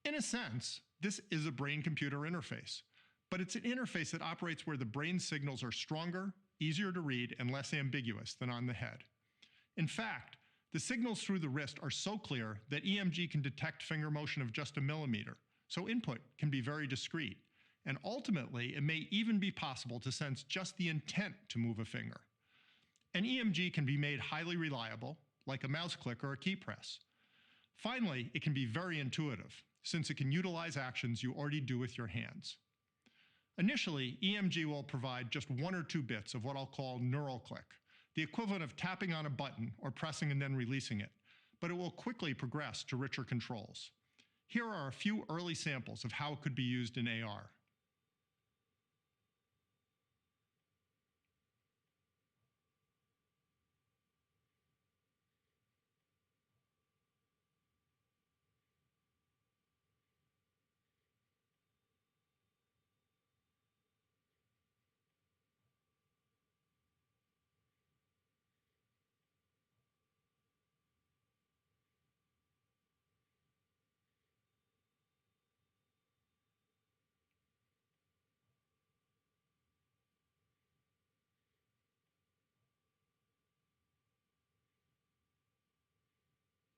Speaker 4: In a sense, this is a brain-computer interface, but it's an interface that operates where the brain signals are stronger, easier to read, and less ambiguous than on the head. In fact, the signals through the wrist are so clear that EMG can detect finger motion of just a millimeter, so input can be very discrete, and ultimately, it may even be possible to sense just the intent to move a finger. And EMG can be made highly reliable, like a mouse click or a key press. Finally, it can be very intuitive, since it can utilize actions you already do with your hands. Initially, EMG will provide just 1 or 2 bits of what I'll call neural click, the equivalent of tapping on a button or pressing and then releasing it, but it will quickly progress to richer controls. Here are a few early samples of how it could be used in AR.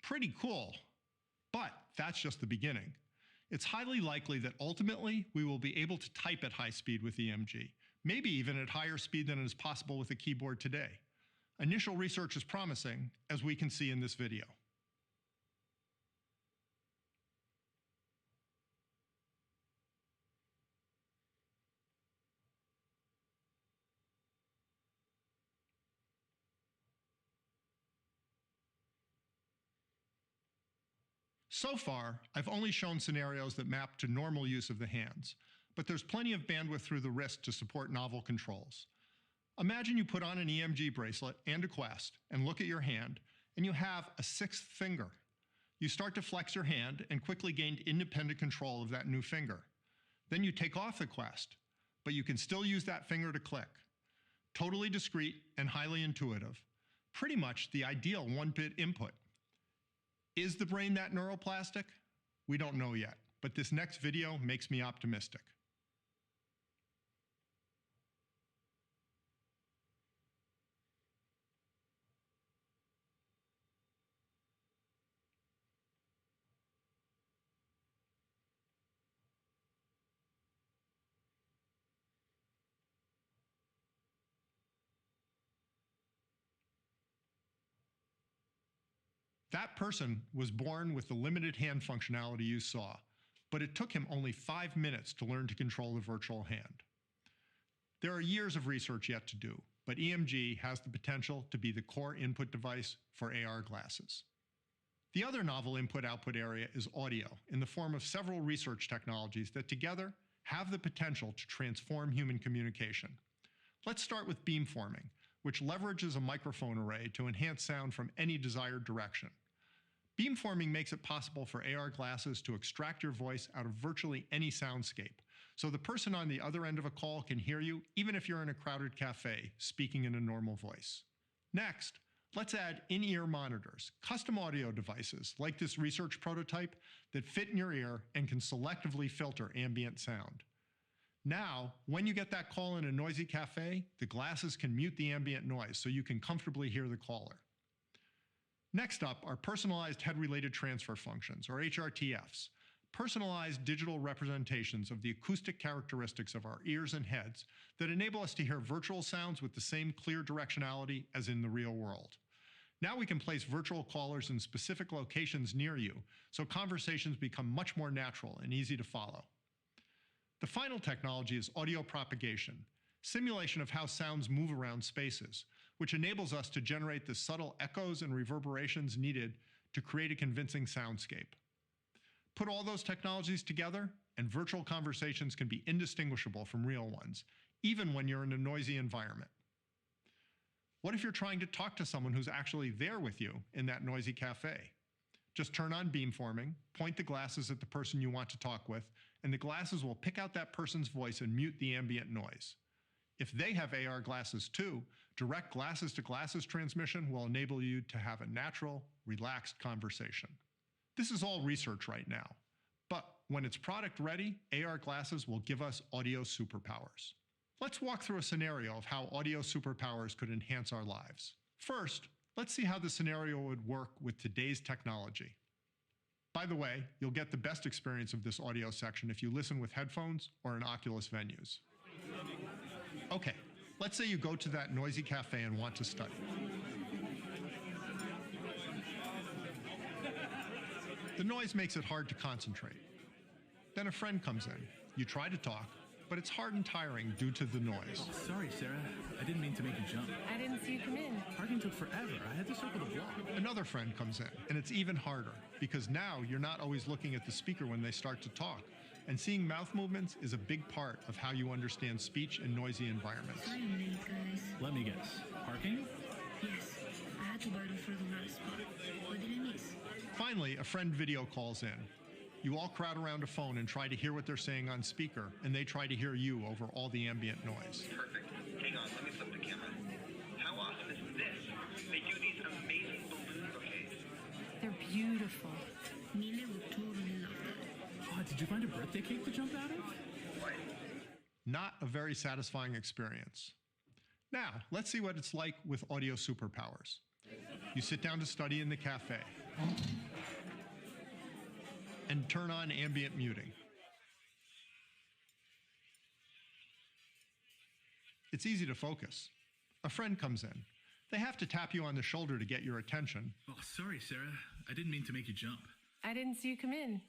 Speaker 4: Pretty cool. But that's just the beginning. It's highly likely that ultimately we will be able to type at high speed with EMG, maybe even at higher speed than is possible with a keyboard today. Initial research is promising, as we can see in this video. So far, I've only shown scenarios that map to normal use of the hands, but there's plenty of bandwidth through the wrist to support novel controls. Imagine you put on an EMG bracelet and a Quest and look at your hand, and you have a 6th finger. You start to flex your hand and quickly gain independent control of that new finger. Then you take off the Quest, but you can still use that finger to click. Totally discrete and highly intuitive. Pretty much the ideal 1-bit input. Is the brain that neuroplastic? We don't know yet, but this next video makes me optimistic. That person was born with the limited hand functionality you saw, but it took him only 5 minutes to learn to control the virtual hand. There are years of research yet to do, but EMG has the potential to be the core input device for AR glasses. The other novel input-output area is audio, in the form of several research technologies that together have the potential to transform human communication. Let's start with beamforming, which leverages a microphone array to enhance sound from any desired direction. Beamforming makes it possible for AR glasses to extract your voice out of virtually any soundscape, so the person on the other end of a call can hear you even if you're in a crowded cafe speaking in a normal voice. Next, let's add in-ear monitors, custom audio devices like this research prototype that fit in your ear and can selectively filter ambient sound. Now, when you get that call in a noisy cafe, the glasses can mute the ambient noise so you can comfortably hear the caller. Next up are personalized head-related transfer functions, or HRTFs, personalized digital representations of the acoustic characteristics of our ears and heads that enable us to hear virtual sounds with the same clear directionality as in the real world. Now we can place virtual callers in specific locations near you, so conversations become much more natural and easy to follow. The final technology is audio propagation, simulation of how sounds move around spaces, which enables us to generate the subtle echoes and reverberations needed to create a convincing soundscape. Put all those technologies together, and virtual conversations can be indistinguishable from real ones, even when you're in a noisy environment. What if you're trying to talk to someone who's actually there with you in that noisy cafe? Just turn on beamforming, point the glasses at the person you want to talk with, and the glasses will pick out that person's voice and mute the ambient noise. If they have AR glasses too, direct glasses-to-glasses transmission will enable you to have a natural, relaxed conversation. This is all research right now, but when it's product ready, AR glasses will give us audio superpowers. Let's walk through a scenario of how audio superpowers could enhance our lives. First, let's see how the scenario would work with today's technology. By the way, you'll get the best experience of this audio section if you listen with headphones or in Oculus venues. Okay, let's say you go to that noisy cafe and want to study. The noise makes it hard to concentrate. Then a friend comes in. You try to talk, but it's hard and tiring due to the noise.
Speaker 5: Oh, sorry, Sarah. I didn't mean to make you jump.
Speaker 10: I didn't see you come in.
Speaker 5: Parking took forever. I had to circle the block.
Speaker 4: Another friend comes in, and it's even harder because now you're not always looking at the speaker when they start to talk. And seeing mouth movements is a big part of how you understand speech in noisy environments.
Speaker 15: Sorry I'm late, guys.
Speaker 5: Let me guess. Parking?
Speaker 15: Yes, I had to battle for the last spot. What did I miss?
Speaker 4: Finally, a friend video calls in. You all crowd around a phone and try to hear what they're saying on speaker, and they try to hear you over all the ambient noise.
Speaker 12: Perfect. Hang on, let me flip the camera. How awesome is this? They do these amazing balloon bouquets.
Speaker 10: They're beautiful.
Speaker 15: Mila would totally love that.
Speaker 5: Oh, did you find a birthday cake to jump out of?
Speaker 12: What?
Speaker 4: Not a very satisfying experience. Now, let's see what it's like with audio superpowers. You sit down to study in the cafe and turn on ambient muting. It's easy to focus. A friend comes in. They have to tap you on the shoulder to get your attention.
Speaker 5: Oh, sorry, Sarah. I didn't mean to make you jump.
Speaker 10: I didn't see you come in.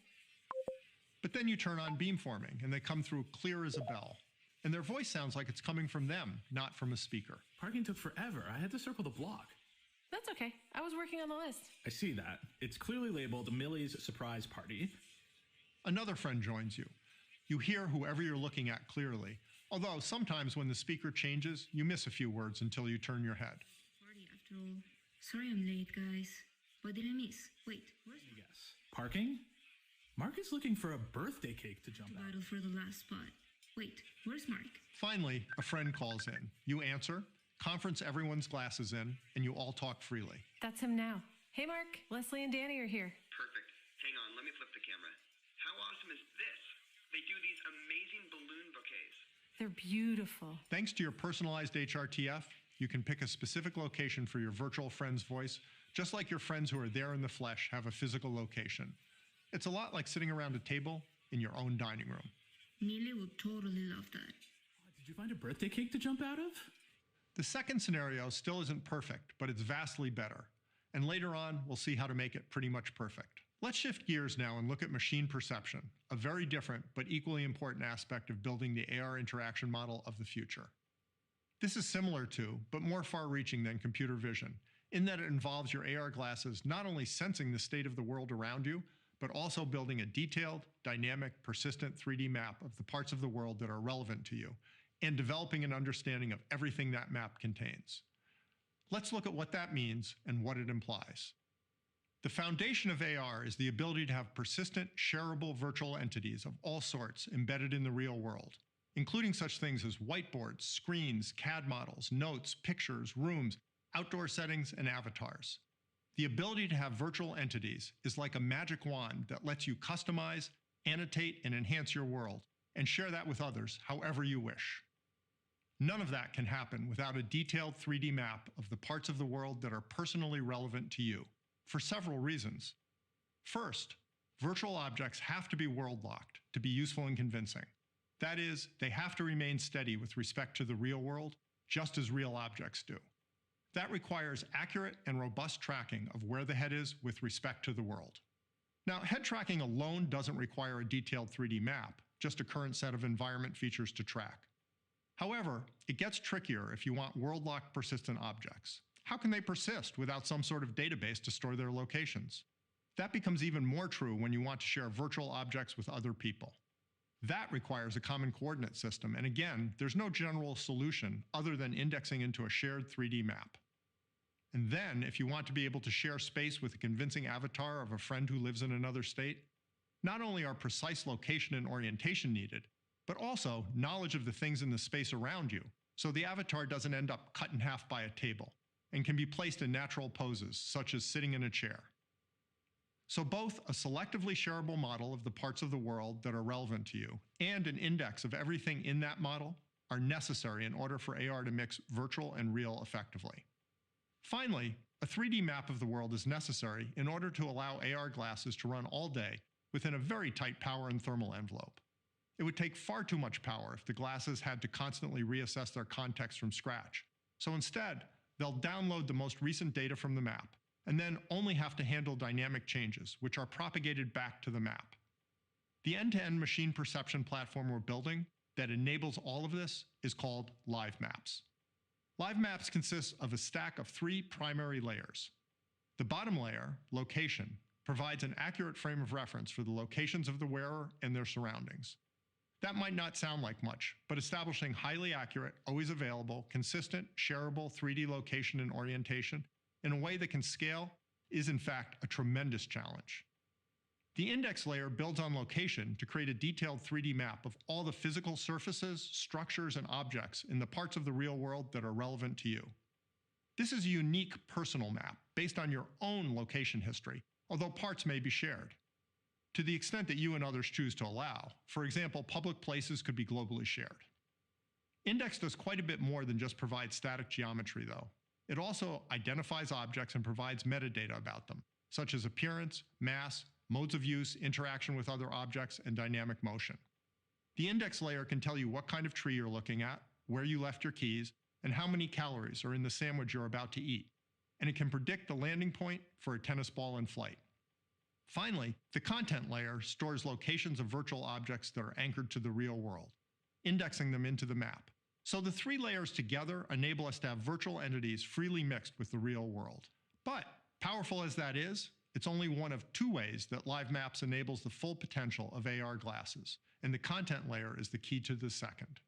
Speaker 4: But then you turn on beamforming, and they come through clear as a bell. And their voice sounds like it's coming from them, not from a speaker.
Speaker 5: Parking took forever. I had to circle the block.
Speaker 10: That's okay. I was working on the list.
Speaker 5: I see that. It's clearly labeled Millie's surprise party.
Speaker 4: Another friend joins you. You hear whoever you're looking at clearly, although sometimes when the speaker changes, you miss a few words until you turn your head.
Speaker 15: Party after all. Sorry I'm late, guys. What did I miss? Wait, where's
Speaker 5: Yes. Parking? Mark is looking for a birthday cake to jump out.
Speaker 15: battle for the last spot? Wait, where's Mark?
Speaker 4: Finally, a friend calls in. You answer, conference everyone's glasses in, and you all talk freely.
Speaker 10: That's him now. Hey, Mark. Leslie and Danny are here.
Speaker 12: Perfect. Hang on, let me flip the camera. How awesome is this? They do these amazing balloon bouquets.
Speaker 10: They're beautiful.
Speaker 4: Thanks to your personalized HRTF, you can pick a specific location for your virtual friend's voice, just like your friends who are there in the flesh have a physical location. It's a lot like sitting around a table in your own dining room.
Speaker 15: Mila would totally love that.
Speaker 5: Did you find a birthday cake to jump out of?
Speaker 4: The second scenario still isn't perfect, but it's vastly better. And later on, we'll see how to make it pretty much perfect. Let's shift gears now and look at machine perception, a very different but equally important aspect of building the AR interaction model of the future. This is similar to, but more far-reaching than computer vision, in that it involves your AR glasses not only sensing the state of the world around you, but also building a detailed, dynamic, persistent 3D map of the parts of the world that are relevant to you, and developing an understanding of everything that map contains. Let's look at what that means and what it implies. The foundation of AR is the ability to have persistent, shareable virtual entities of all sorts embedded in the real world, including such things as whiteboards, screens, CAD models, notes, pictures, rooms, outdoor settings, and avatars. The ability to have virtual entities is like a magic wand that lets you customize, annotate, and enhance your world, and share that with others however you wish. None of that can happen without a detailed 3D map of the parts of the world that are personally relevant to you, for several reasons. First, virtual objects have to be world-locked to be useful and convincing. That is, they have to remain steady with respect to the real world, just as real objects do. That requires accurate and robust tracking of where the head is with respect to the world. Now, head tracking alone doesn't require a detailed 3D map, just a current set of environment features to track. However, it gets trickier if you want world-locked persistent objects. How can they persist without some sort of database to store their locations? That becomes even more true when you want to share virtual objects with other people. That requires a common coordinate system, and again, there's no general solution other than indexing into a shared 3D map. And then, if you want to be able to share space with a convincing avatar of a friend who lives in another state, not only are precise location and orientation needed, but also knowledge of the things in the space around you, so the avatar doesn't end up cut in half by a table, and can be placed in natural poses, such as sitting in a chair. So both a selectively shareable model of the parts of the world that are relevant to you and an index of everything in that model are necessary in order for AR to mix virtual and real effectively. Finally, a 3D map of the world is necessary in order to allow AR glasses to run all day within a very tight power and thermal envelope. It would take far too much power if the glasses had to constantly reassess their context from scratch. So instead, they'll download the most recent data from the map, and then only have to handle dynamic changes, which are propagated back to the map. The end-to-end machine perception platform we're building that enables all of this is called Live Maps. Live Maps consists of a stack of 3 primary layers. The bottom layer, location, provides an accurate frame of reference for the locations of the wearer and their surroundings. That might not sound like much, but establishing highly accurate, always available, consistent, shareable 3D location and orientation in a way that can scale is in fact a tremendous challenge. The index layer builds on location to create a detailed 3D map of all the physical surfaces, structures, and objects in the parts of the real world that are relevant to you. This is a unique personal map based on your own location history, although parts may be shared. To the extent that you and others choose to allow, for example, public places could be globally shared. Index does quite a bit more than just provide static geometry, though. It also identifies objects and provides metadata about them, such as appearance, mass, modes of use, interaction with other objects, and dynamic motion. The index layer can tell you what kind of tree you're looking at, where you left your keys, and how many calories are in the sandwich you're about to eat. And it can predict the landing point for a tennis ball in flight. Finally, the content layer stores locations of virtual objects that are anchored to the real world, indexing them into the map. So the 3 layers together enable us to have virtual entities freely mixed with the real world. But, powerful as that is, it's only one of 2 ways that Live Maps enables the full potential of AR glasses, and the content layer is the key to the second.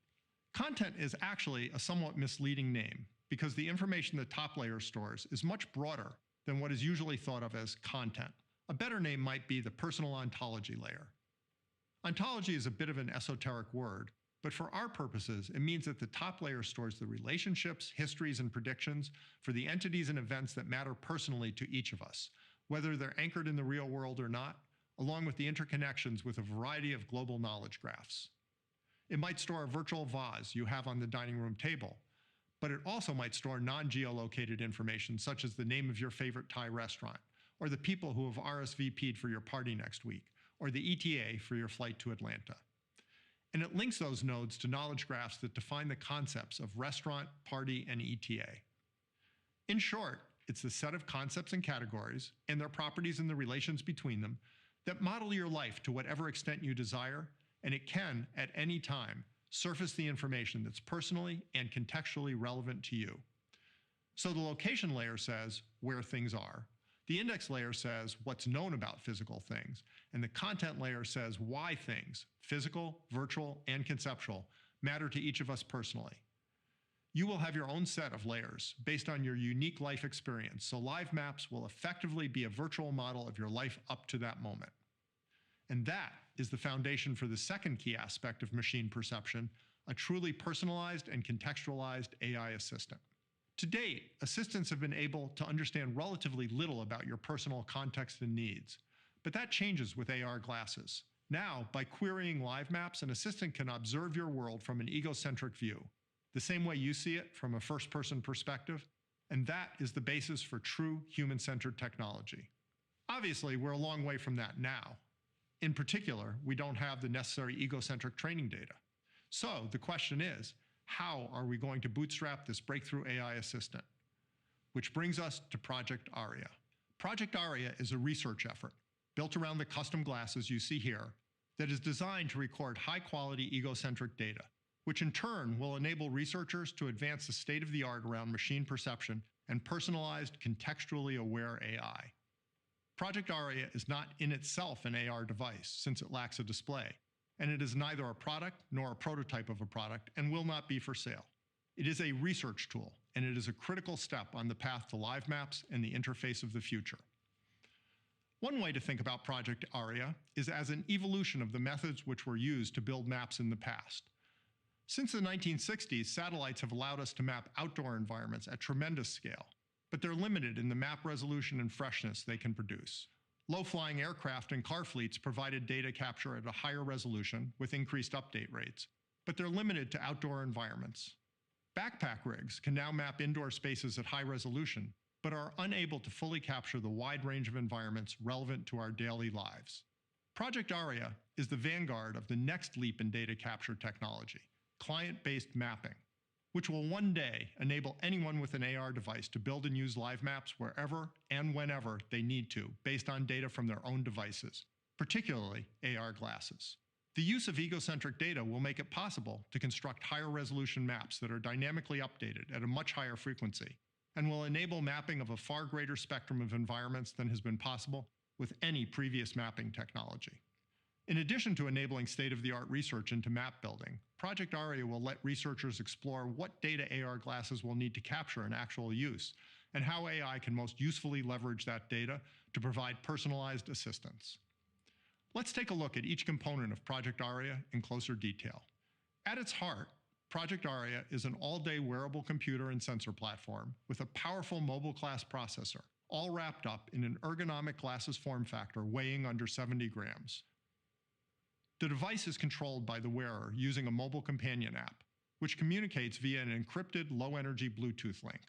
Speaker 4: Content is actually a somewhat misleading name, because the information the top layer stores is much broader than what is usually thought of as content. A better name might be the personal ontology layer. Ontology is a bit of an esoteric word, but for our purposes, it means that the top layer stores the relationships, histories, and predictions for the entities and events that matter personally to each of us, whether they're anchored in the real world or not, along with the interconnections with a variety of global knowledge graphs. It might store a virtual vase you have on the dining room table, but it also might store non-geolocated information such as the name of your favorite Thai restaurant, or the people who have RSVP'd for your party next week, or the ETA for your flight to Atlanta. And it links those nodes to knowledge graphs that define the concepts of restaurant, party, and ETA. In short, it's the set of concepts and categories, and their properties and the relations between them, that model your life to whatever extent you desire, and it can, at any time, surface the information that's personally and contextually relevant to you. So the location layer says where things are, the index layer says what's known about physical things, and the content layer says why things, physical, virtual, and conceptual, matter to each of us personally. You will have your own set of layers based on your unique life experience, so live maps will effectively be a virtual model of your life up to that moment. And that is the foundation for the second key aspect of machine perception, a truly personalized and contextualized AI assistant. To date, assistants have been able to understand relatively little about your personal context and needs, but that changes with AR glasses. Now, by querying live maps, an assistant can observe your world from an egocentric view, the same way you see it from a first-person perspective, and that is the basis for true human-centered technology. Obviously, we're a long way from that now. In particular, we don't have the necessary egocentric training data. So the question is, how are we going to bootstrap this breakthrough AI assistant? Which brings us to Project Aria. Project Aria is a research effort built around the custom glasses you see here that is designed to record high-quality egocentric data, which in turn will enable researchers to advance the state-of-the-art around machine perception and personalized, contextually aware AI. Project Aria is not in itself an AR device, since it lacks a display, and it is neither a product nor a prototype of a product and will not be for sale. It is a research tool, and it is a critical step on the path to live maps and the interface of the future. One way to think about Project Aria is as an evolution of the methods which were used to build maps in the past. Since the 1960s, satellites have allowed us to map outdoor environments at tremendous scale, but they're limited in the map resolution and freshness they can produce. Low-flying aircraft and car fleets provided data capture at a higher resolution with increased update rates, but they're limited to outdoor environments. Backpack rigs can now map indoor spaces at high resolution, but are unable to fully capture the wide range of environments relevant to our daily lives. Project Aria is the vanguard of the next leap in data capture technology, client-based mapping, which will one day enable anyone with an AR device to build and use live maps wherever and whenever they need to, based on data from their own devices, particularly AR glasses. The use of egocentric data will make it possible to construct higher resolution maps that are dynamically updated at a much higher frequency, and will enable mapping of a far greater spectrum of environments than has been possible with any previous mapping technology. In addition to enabling state-of-the-art research into map building, Project Aria will let researchers explore what data AR glasses will need to capture in actual use, and how AI can most usefully leverage that data to provide personalized assistance. Let's take a look at each component of Project Aria in closer detail. At its heart, Project Aria is an all-day wearable computer and sensor platform with a powerful mobile class processor, all wrapped up in an ergonomic glasses form factor weighing under 70 grams. The device is controlled by the wearer using a mobile companion app, which communicates via an encrypted low-energy Bluetooth link.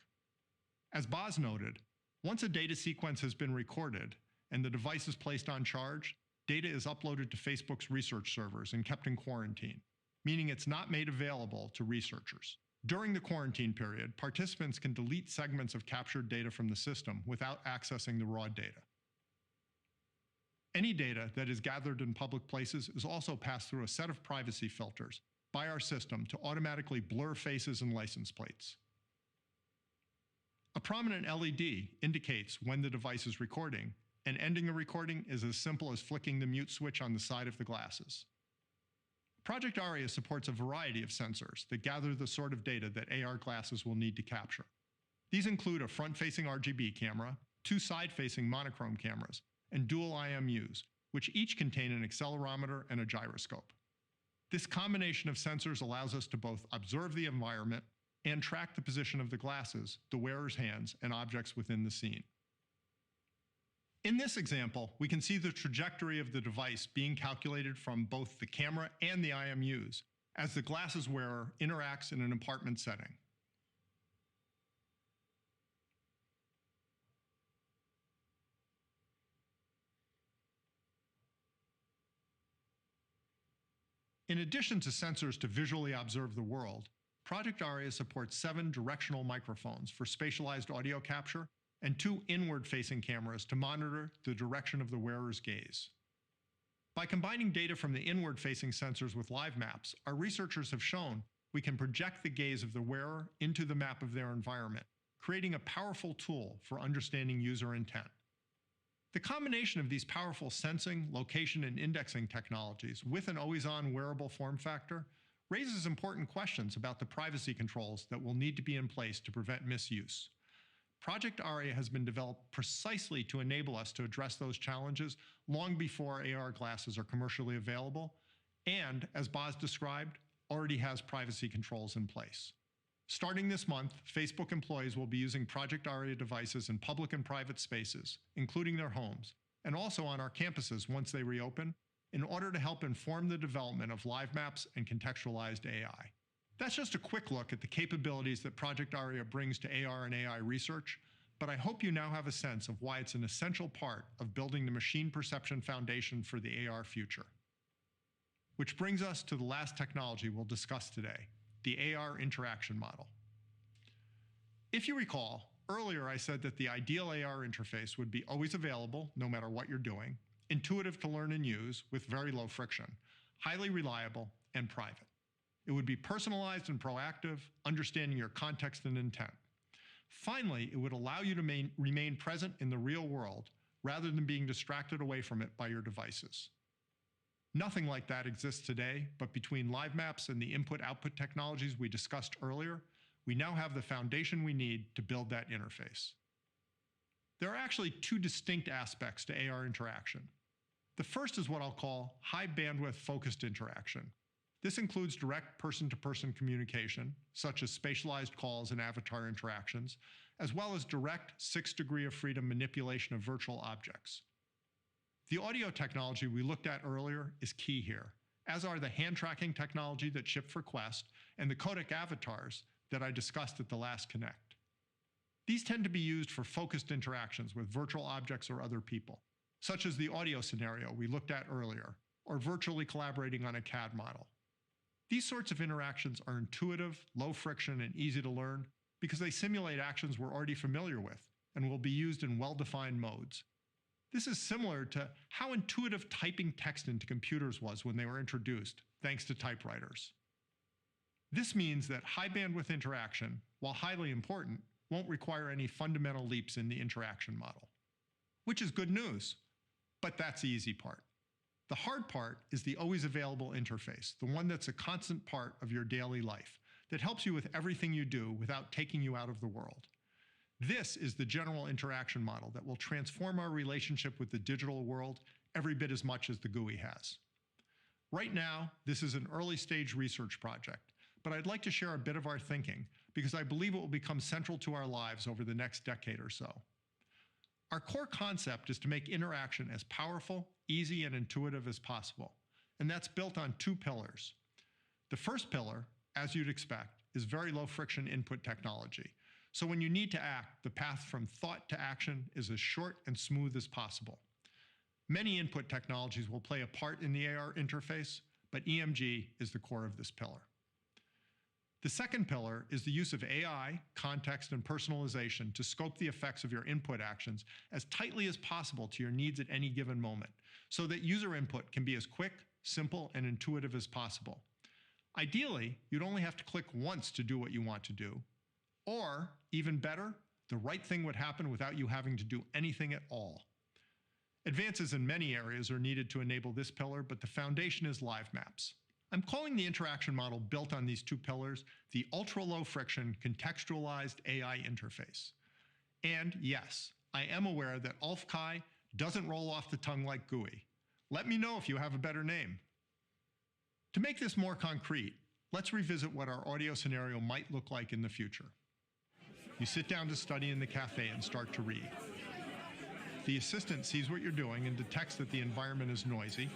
Speaker 4: As Boz noted, once a data sequence has been recorded and the device is placed on charge, data is uploaded to Facebook's research servers and kept in quarantine, meaning it's not made available to researchers. During the quarantine period, participants can delete segments of captured data from the system without accessing the raw data. Any data that is gathered in public places is also passed through a set of privacy filters by our system to automatically blur faces and license plates. A prominent LED indicates when the device is recording, and ending a recording is as simple as flicking the mute switch on the side of the glasses. Project Aria supports a variety of sensors that gather the sort of data that AR glasses will need to capture. These include a front-facing RGB camera, two side-facing monochrome cameras, and dual IMUs, which each contain an accelerometer and a gyroscope. This combination of sensors allows us to both observe the environment and track the position of the glasses, the wearer's hands, and objects within the scene. In this example, we can see the trajectory of the device being calculated from both the camera and the IMUs as the glasses wearer interacts in an apartment setting. In addition to sensors to visually observe the world, Project Aria supports 7 directional microphones for spatialized audio capture and 2 inward-facing cameras to monitor the direction of the wearer's gaze. By combining data from the inward-facing sensors with live maps, our researchers have shown we can project the gaze of the wearer into the map of their environment, creating a powerful tool for understanding user intent. The combination of these powerful sensing, location, and indexing technologies with an always-on wearable form factor raises important questions about the privacy controls that will need to be in place to prevent misuse. Project Aria has been developed precisely to enable us to address those challenges long before AR glasses are commercially available, and, as Boz described, already has privacy controls in place. Starting this month, Facebook employees will be using Project Aria devices in public and private spaces, including their homes, and also on our campuses once they reopen, in order to help inform the development of live maps and contextualized AI. That's just a quick look at the capabilities that Project Aria brings to AR and AI research, but I hope you now have a sense of why it's an essential part of building the machine perception foundation for the AR future. Which brings us to the last technology we'll discuss today, the AR interaction model. If you recall, earlier I said that the ideal AR interface would be always available, no matter what you're doing, intuitive to learn and use with very low friction, highly reliable, and private. It would be personalized and proactive, understanding your context and intent. Finally, it would allow you to remain present in the real world rather than being distracted away from it by your devices. Nothing like that exists today, but between live maps and the input-output technologies we discussed earlier, we now have the foundation we need to build that interface. There are actually two distinct aspects to AR interaction. The first is what I'll call high-bandwidth focused interaction. This includes direct person-to-person communication, such as spatialized calls and avatar interactions, as well as direct 6 degrees of freedom manipulation of virtual objects. The audio technology we looked at earlier is key here, as are the hand tracking technology that shipped for Quest and the codec avatars that I discussed at the last Connect. These tend to be used for focused interactions with virtual objects or other people, such as the audio scenario we looked at earlier, or virtually collaborating on a CAD model. These sorts of interactions are intuitive, low friction, and easy to learn because they simulate actions we're already familiar with and will be used in well-defined modes. This is similar to how intuitive typing text into computers was when they were introduced, thanks to typewriters. This means that high bandwidth interaction, while highly important, won't require any fundamental leaps in the interaction model. Which is good news, but that's the easy part. The hard part is the always available interface, the one that's a constant part of your daily life, that helps you with everything you do without taking you out of the world. This is the general interaction model that will transform our relationship with the digital world every bit as much as the GUI has. Right now, this is an early stage research project, but I'd like to share a bit of our thinking because I believe it will become central to our lives over the next decade or so. Our core concept is to make interaction as powerful, easy, and intuitive as possible, and that's built on two pillars. The first pillar, as you'd expect, is very low friction input technology. So when you need to act, the path from thought to action is as short and smooth as possible. Many input technologies will play a part in the AR interface, but EMG is the core of this pillar. The second pillar is the use of AI, context, and personalization to scope the effects of your input actions as tightly as possible to your needs at any given moment, so that user input can be as quick, simple, and intuitive as possible. Ideally, you'd only have to click once to do what you want to do, or, even better, the right thing would happen without you having to do anything at all. Advances in many areas are needed to enable this pillar, but the foundation is live maps. I'm calling the interaction model built on these two pillars the ultra-low friction contextualized AI interface. And yes, I am aware that ULF-Chi doesn't roll off the tongue like GUI. Let me know if you have a better name. To make this more concrete, let's revisit what our audio scenario might look like in the future. You sit down to study in the cafe and start to read. The assistant sees what you're doing and detects that the environment is noisy.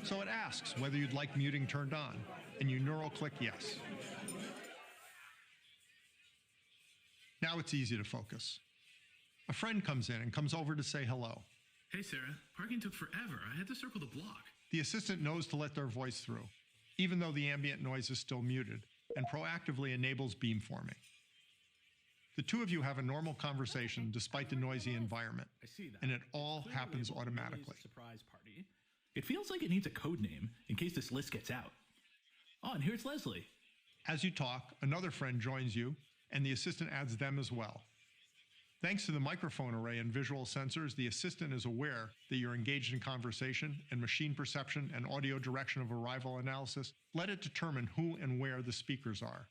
Speaker 4: So it asks whether you'd like muting turned on, and you neural click yes. Now it's easy to focus. A friend comes in and comes over to say hello.
Speaker 5: Hey Sarah, parking took forever. I had to circle the block.
Speaker 4: The assistant knows to let their voice through, even though the ambient noise is still muted, and proactively enables beamforming. The two of you have a normal conversation despite the noisy environment, and it all happens automatically.
Speaker 5: Surprise party. It feels like it needs a code name in case this list gets out. Oh, and here's Leslie.
Speaker 4: As you talk, another friend joins you, and the assistant adds them as well. Thanks to the microphone array and visual sensors, the assistant is aware that you're engaged in conversation, and machine perception and audio direction of arrival analysis let it determine who and where the speakers are.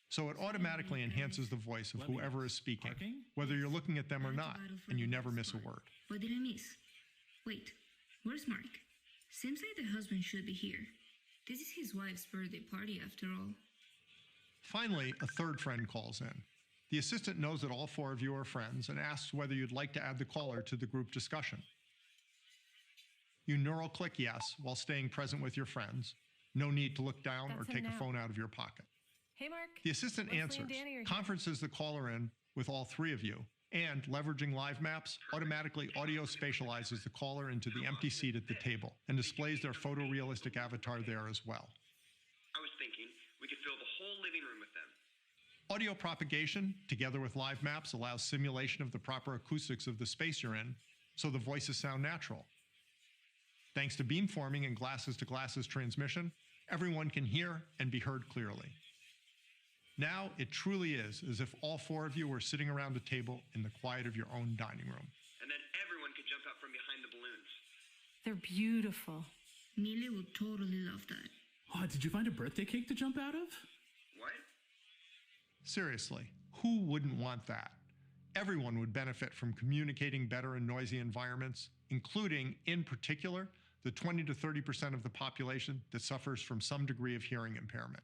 Speaker 4: So it automatically enhances the voice of whoever is speaking, whether you're looking at them or not, and you never miss a word.
Speaker 15: What did I miss? Wait, where's Mark? Seems like the husband should be here. This is his wife's birthday party after all.
Speaker 4: Finally, a third friend calls in. The assistant knows that all 4 of you are friends and asks whether you'd like to add the caller to the group discussion. You neural click yes while staying present with your friends. No need to look down or take a phone out of your pocket.
Speaker 10: Hey, Mark.
Speaker 4: The assistant
Speaker 10: Leslie
Speaker 4: answers,
Speaker 10: and Danny are here.
Speaker 4: conferences the caller in with all 3 of you, and, leveraging live maps, automatically audio spatializes the caller into the empty seat at the table and displays their photorealistic avatar there as well.
Speaker 12: I was thinking we could fill the whole living room with them.
Speaker 4: Audio propagation, together with live maps, allows simulation of the proper acoustics of the space you're in, so the voices sound natural. Thanks to beamforming and glasses-to-glasses transmission, everyone can hear and be heard clearly. Now, it truly is as if all 4 of you were sitting around a table in the quiet of your own dining room.
Speaker 12: And then everyone could jump out from behind the balloons.
Speaker 10: They're beautiful.
Speaker 15: Millie would totally love that.
Speaker 5: Oh, did you find a birthday cake to jump out of?
Speaker 12: What?
Speaker 4: Seriously, who wouldn't want that? Everyone would benefit from communicating better in noisy environments, including, in particular, the 20 to 30% of the population that suffers from some degree of hearing impairment.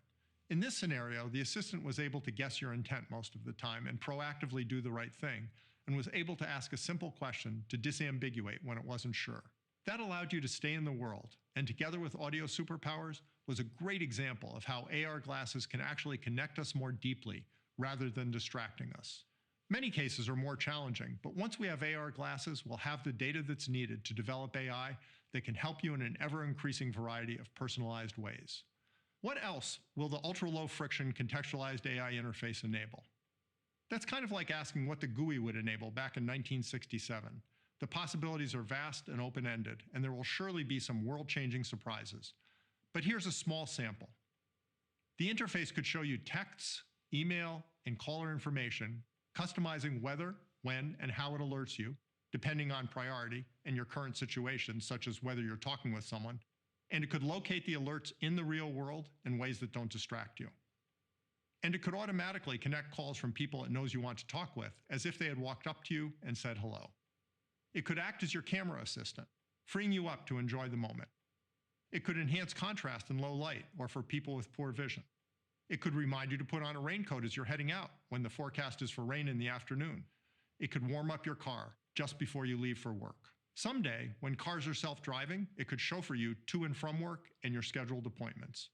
Speaker 4: In this scenario, the assistant was able to guess your intent most of the time and proactively do the right thing, and was able to ask a simple question to disambiguate when it wasn't sure. That allowed you to stay in the world, and together with audio superpowers, was a great example of how AR glasses can actually connect us more deeply rather than distracting us. Many cases are more challenging, but once we have AR glasses, we'll have the data that's needed to develop AI that can help you in an ever-increasing variety of personalized ways. What else will the ultra-low friction contextualized AI interface enable? That's kind of like asking what the GUI would enable back in 1967. The possibilities are vast and open-ended, and there will surely be some world-changing surprises. But here's a small sample. The interface could show you texts, email, and caller information, customizing whether, when, and how it alerts you, depending on priority and your current situation, such as whether you're talking with someone, and it could locate the alerts in the real world in ways that don't distract you. And it could automatically connect calls from people it knows you want to talk with, as if they had walked up to you and said hello. It could act as your camera assistant, freeing you up to enjoy the moment. It could enhance contrast in low light or for people with poor vision. It could remind you to put on a raincoat as you're heading out when the forecast is for rain in the afternoon. It could warm up your car just before you leave for work. Someday, when cars are self-driving, it could chauffeur you to and from work and your scheduled appointments.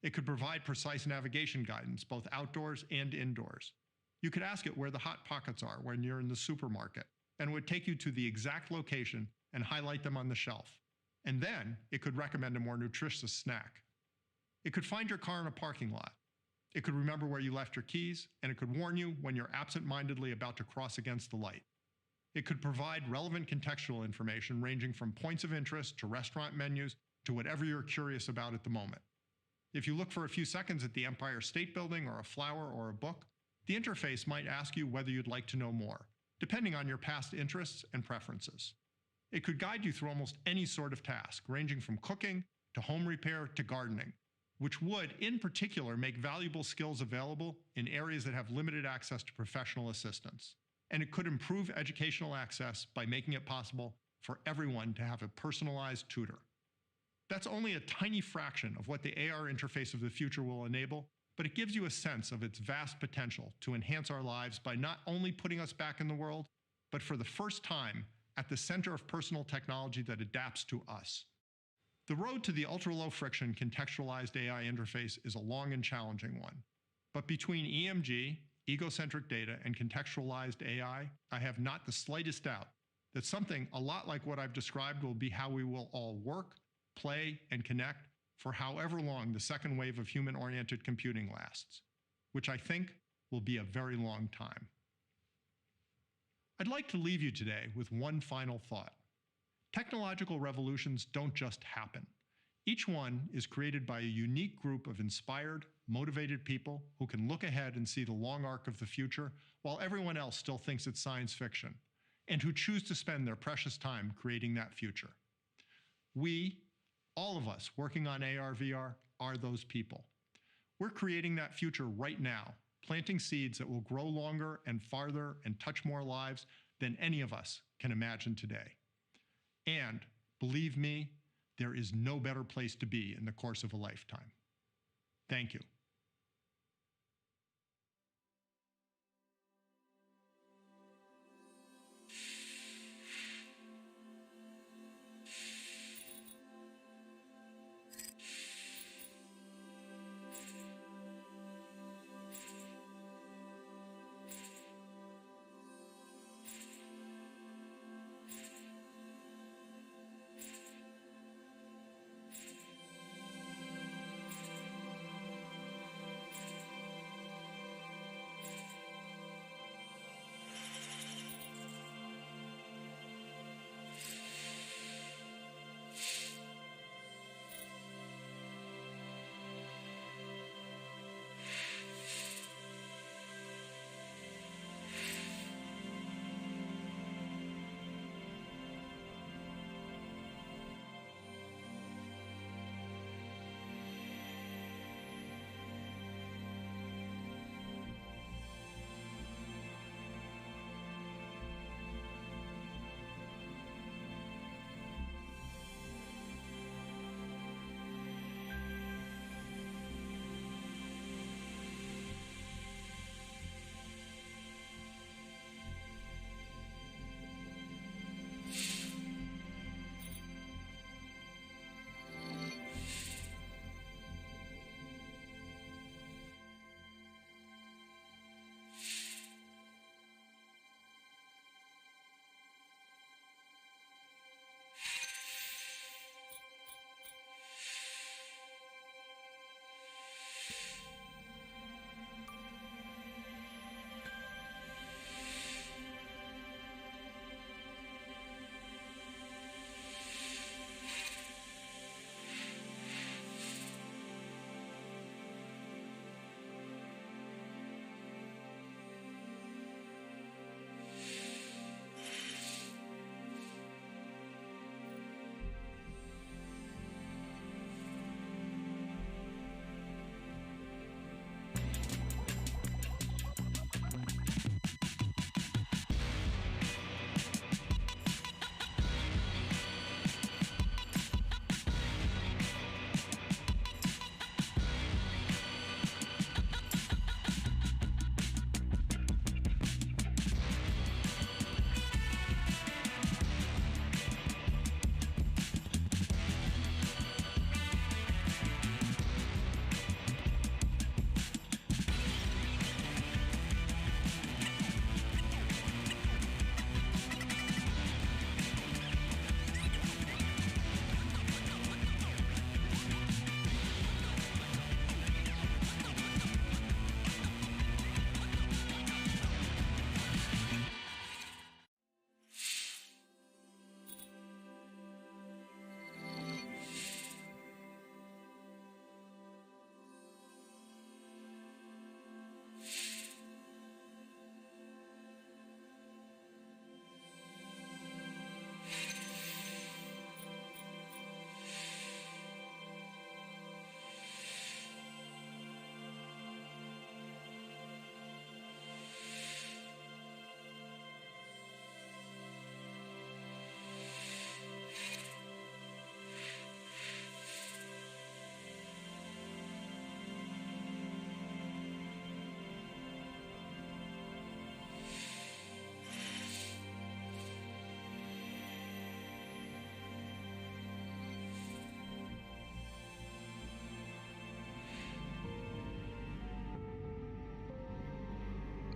Speaker 4: It could provide precise navigation guidance, both outdoors and indoors. You could ask it where the hot pockets are when you're in the supermarket, and it would take you to the exact location and highlight them on the shelf. And then, it could recommend a more nutritious snack. It could find your car in a parking lot. It could remember where you left your keys, and it could warn you when you're absent-mindedly about to cross against the light. It could provide relevant contextual information ranging from points of interest to restaurant menus to whatever you're curious about at the moment. If you look for a few seconds at the Empire State Building or a flower or a book, the interface might ask you whether you'd like to know more, depending on your past interests and preferences. It could guide you through almost any sort of task, ranging from cooking to home repair to gardening, which would, in particular, make valuable skills available in areas that have limited access to professional assistance. And it could improve educational access by making it possible for everyone to have a personalized tutor. That's only a tiny fraction of what the AR interface of the future will enable, but it gives you a sense of its vast potential to enhance our lives by not only putting us back in the world, but for the first time at the center of personal technology that adapts to us. The road to the ultra-low friction contextualized AI interface is a long and challenging one. But between EMG, egocentric data, and contextualized AI, I have not the slightest doubt that something a lot like what I've described will be how we will all work, play, and connect for however long the second wave of human-oriented computing lasts, which I think will be a very long time. I'd like to leave you today with one final thought. Technological revolutions don't just happen. Each one is created by a unique group of inspired, motivated people who can look ahead and see the long arc of the future while everyone else still thinks it's science fiction, and who choose to spend their precious time creating that future. We, all of us working on AR/VR, are those people. We're creating that future right now, planting seeds that will grow longer and farther and touch more lives than any of us can imagine today. And believe me, there is no better place to be in the course of a lifetime. Thank you.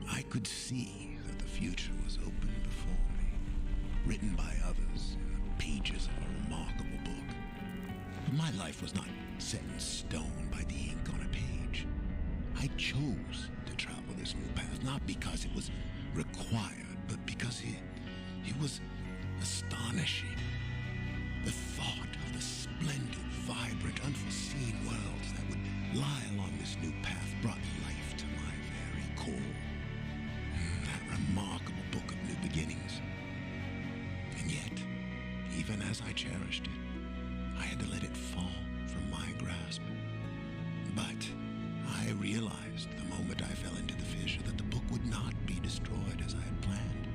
Speaker 7: I could see that the future was open before me, written by others in the pages of a remarkable book. But my life was not set in stone by the ink on a page. I chose to travel this new path, not because it was required, but because it was astonishing. The thought of the splendid, vibrant, unforeseen worlds that would lie along this new path brought life to my very core. That remarkable book of new beginnings. And yet, even as I cherished it, I had to let it fall from my grasp. But I realized the moment I fell into the fissure that the book would not be destroyed as I had planned.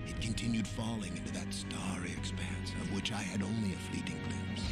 Speaker 7: It continued falling into that starry expanse of which I had only a fleeting glimpse.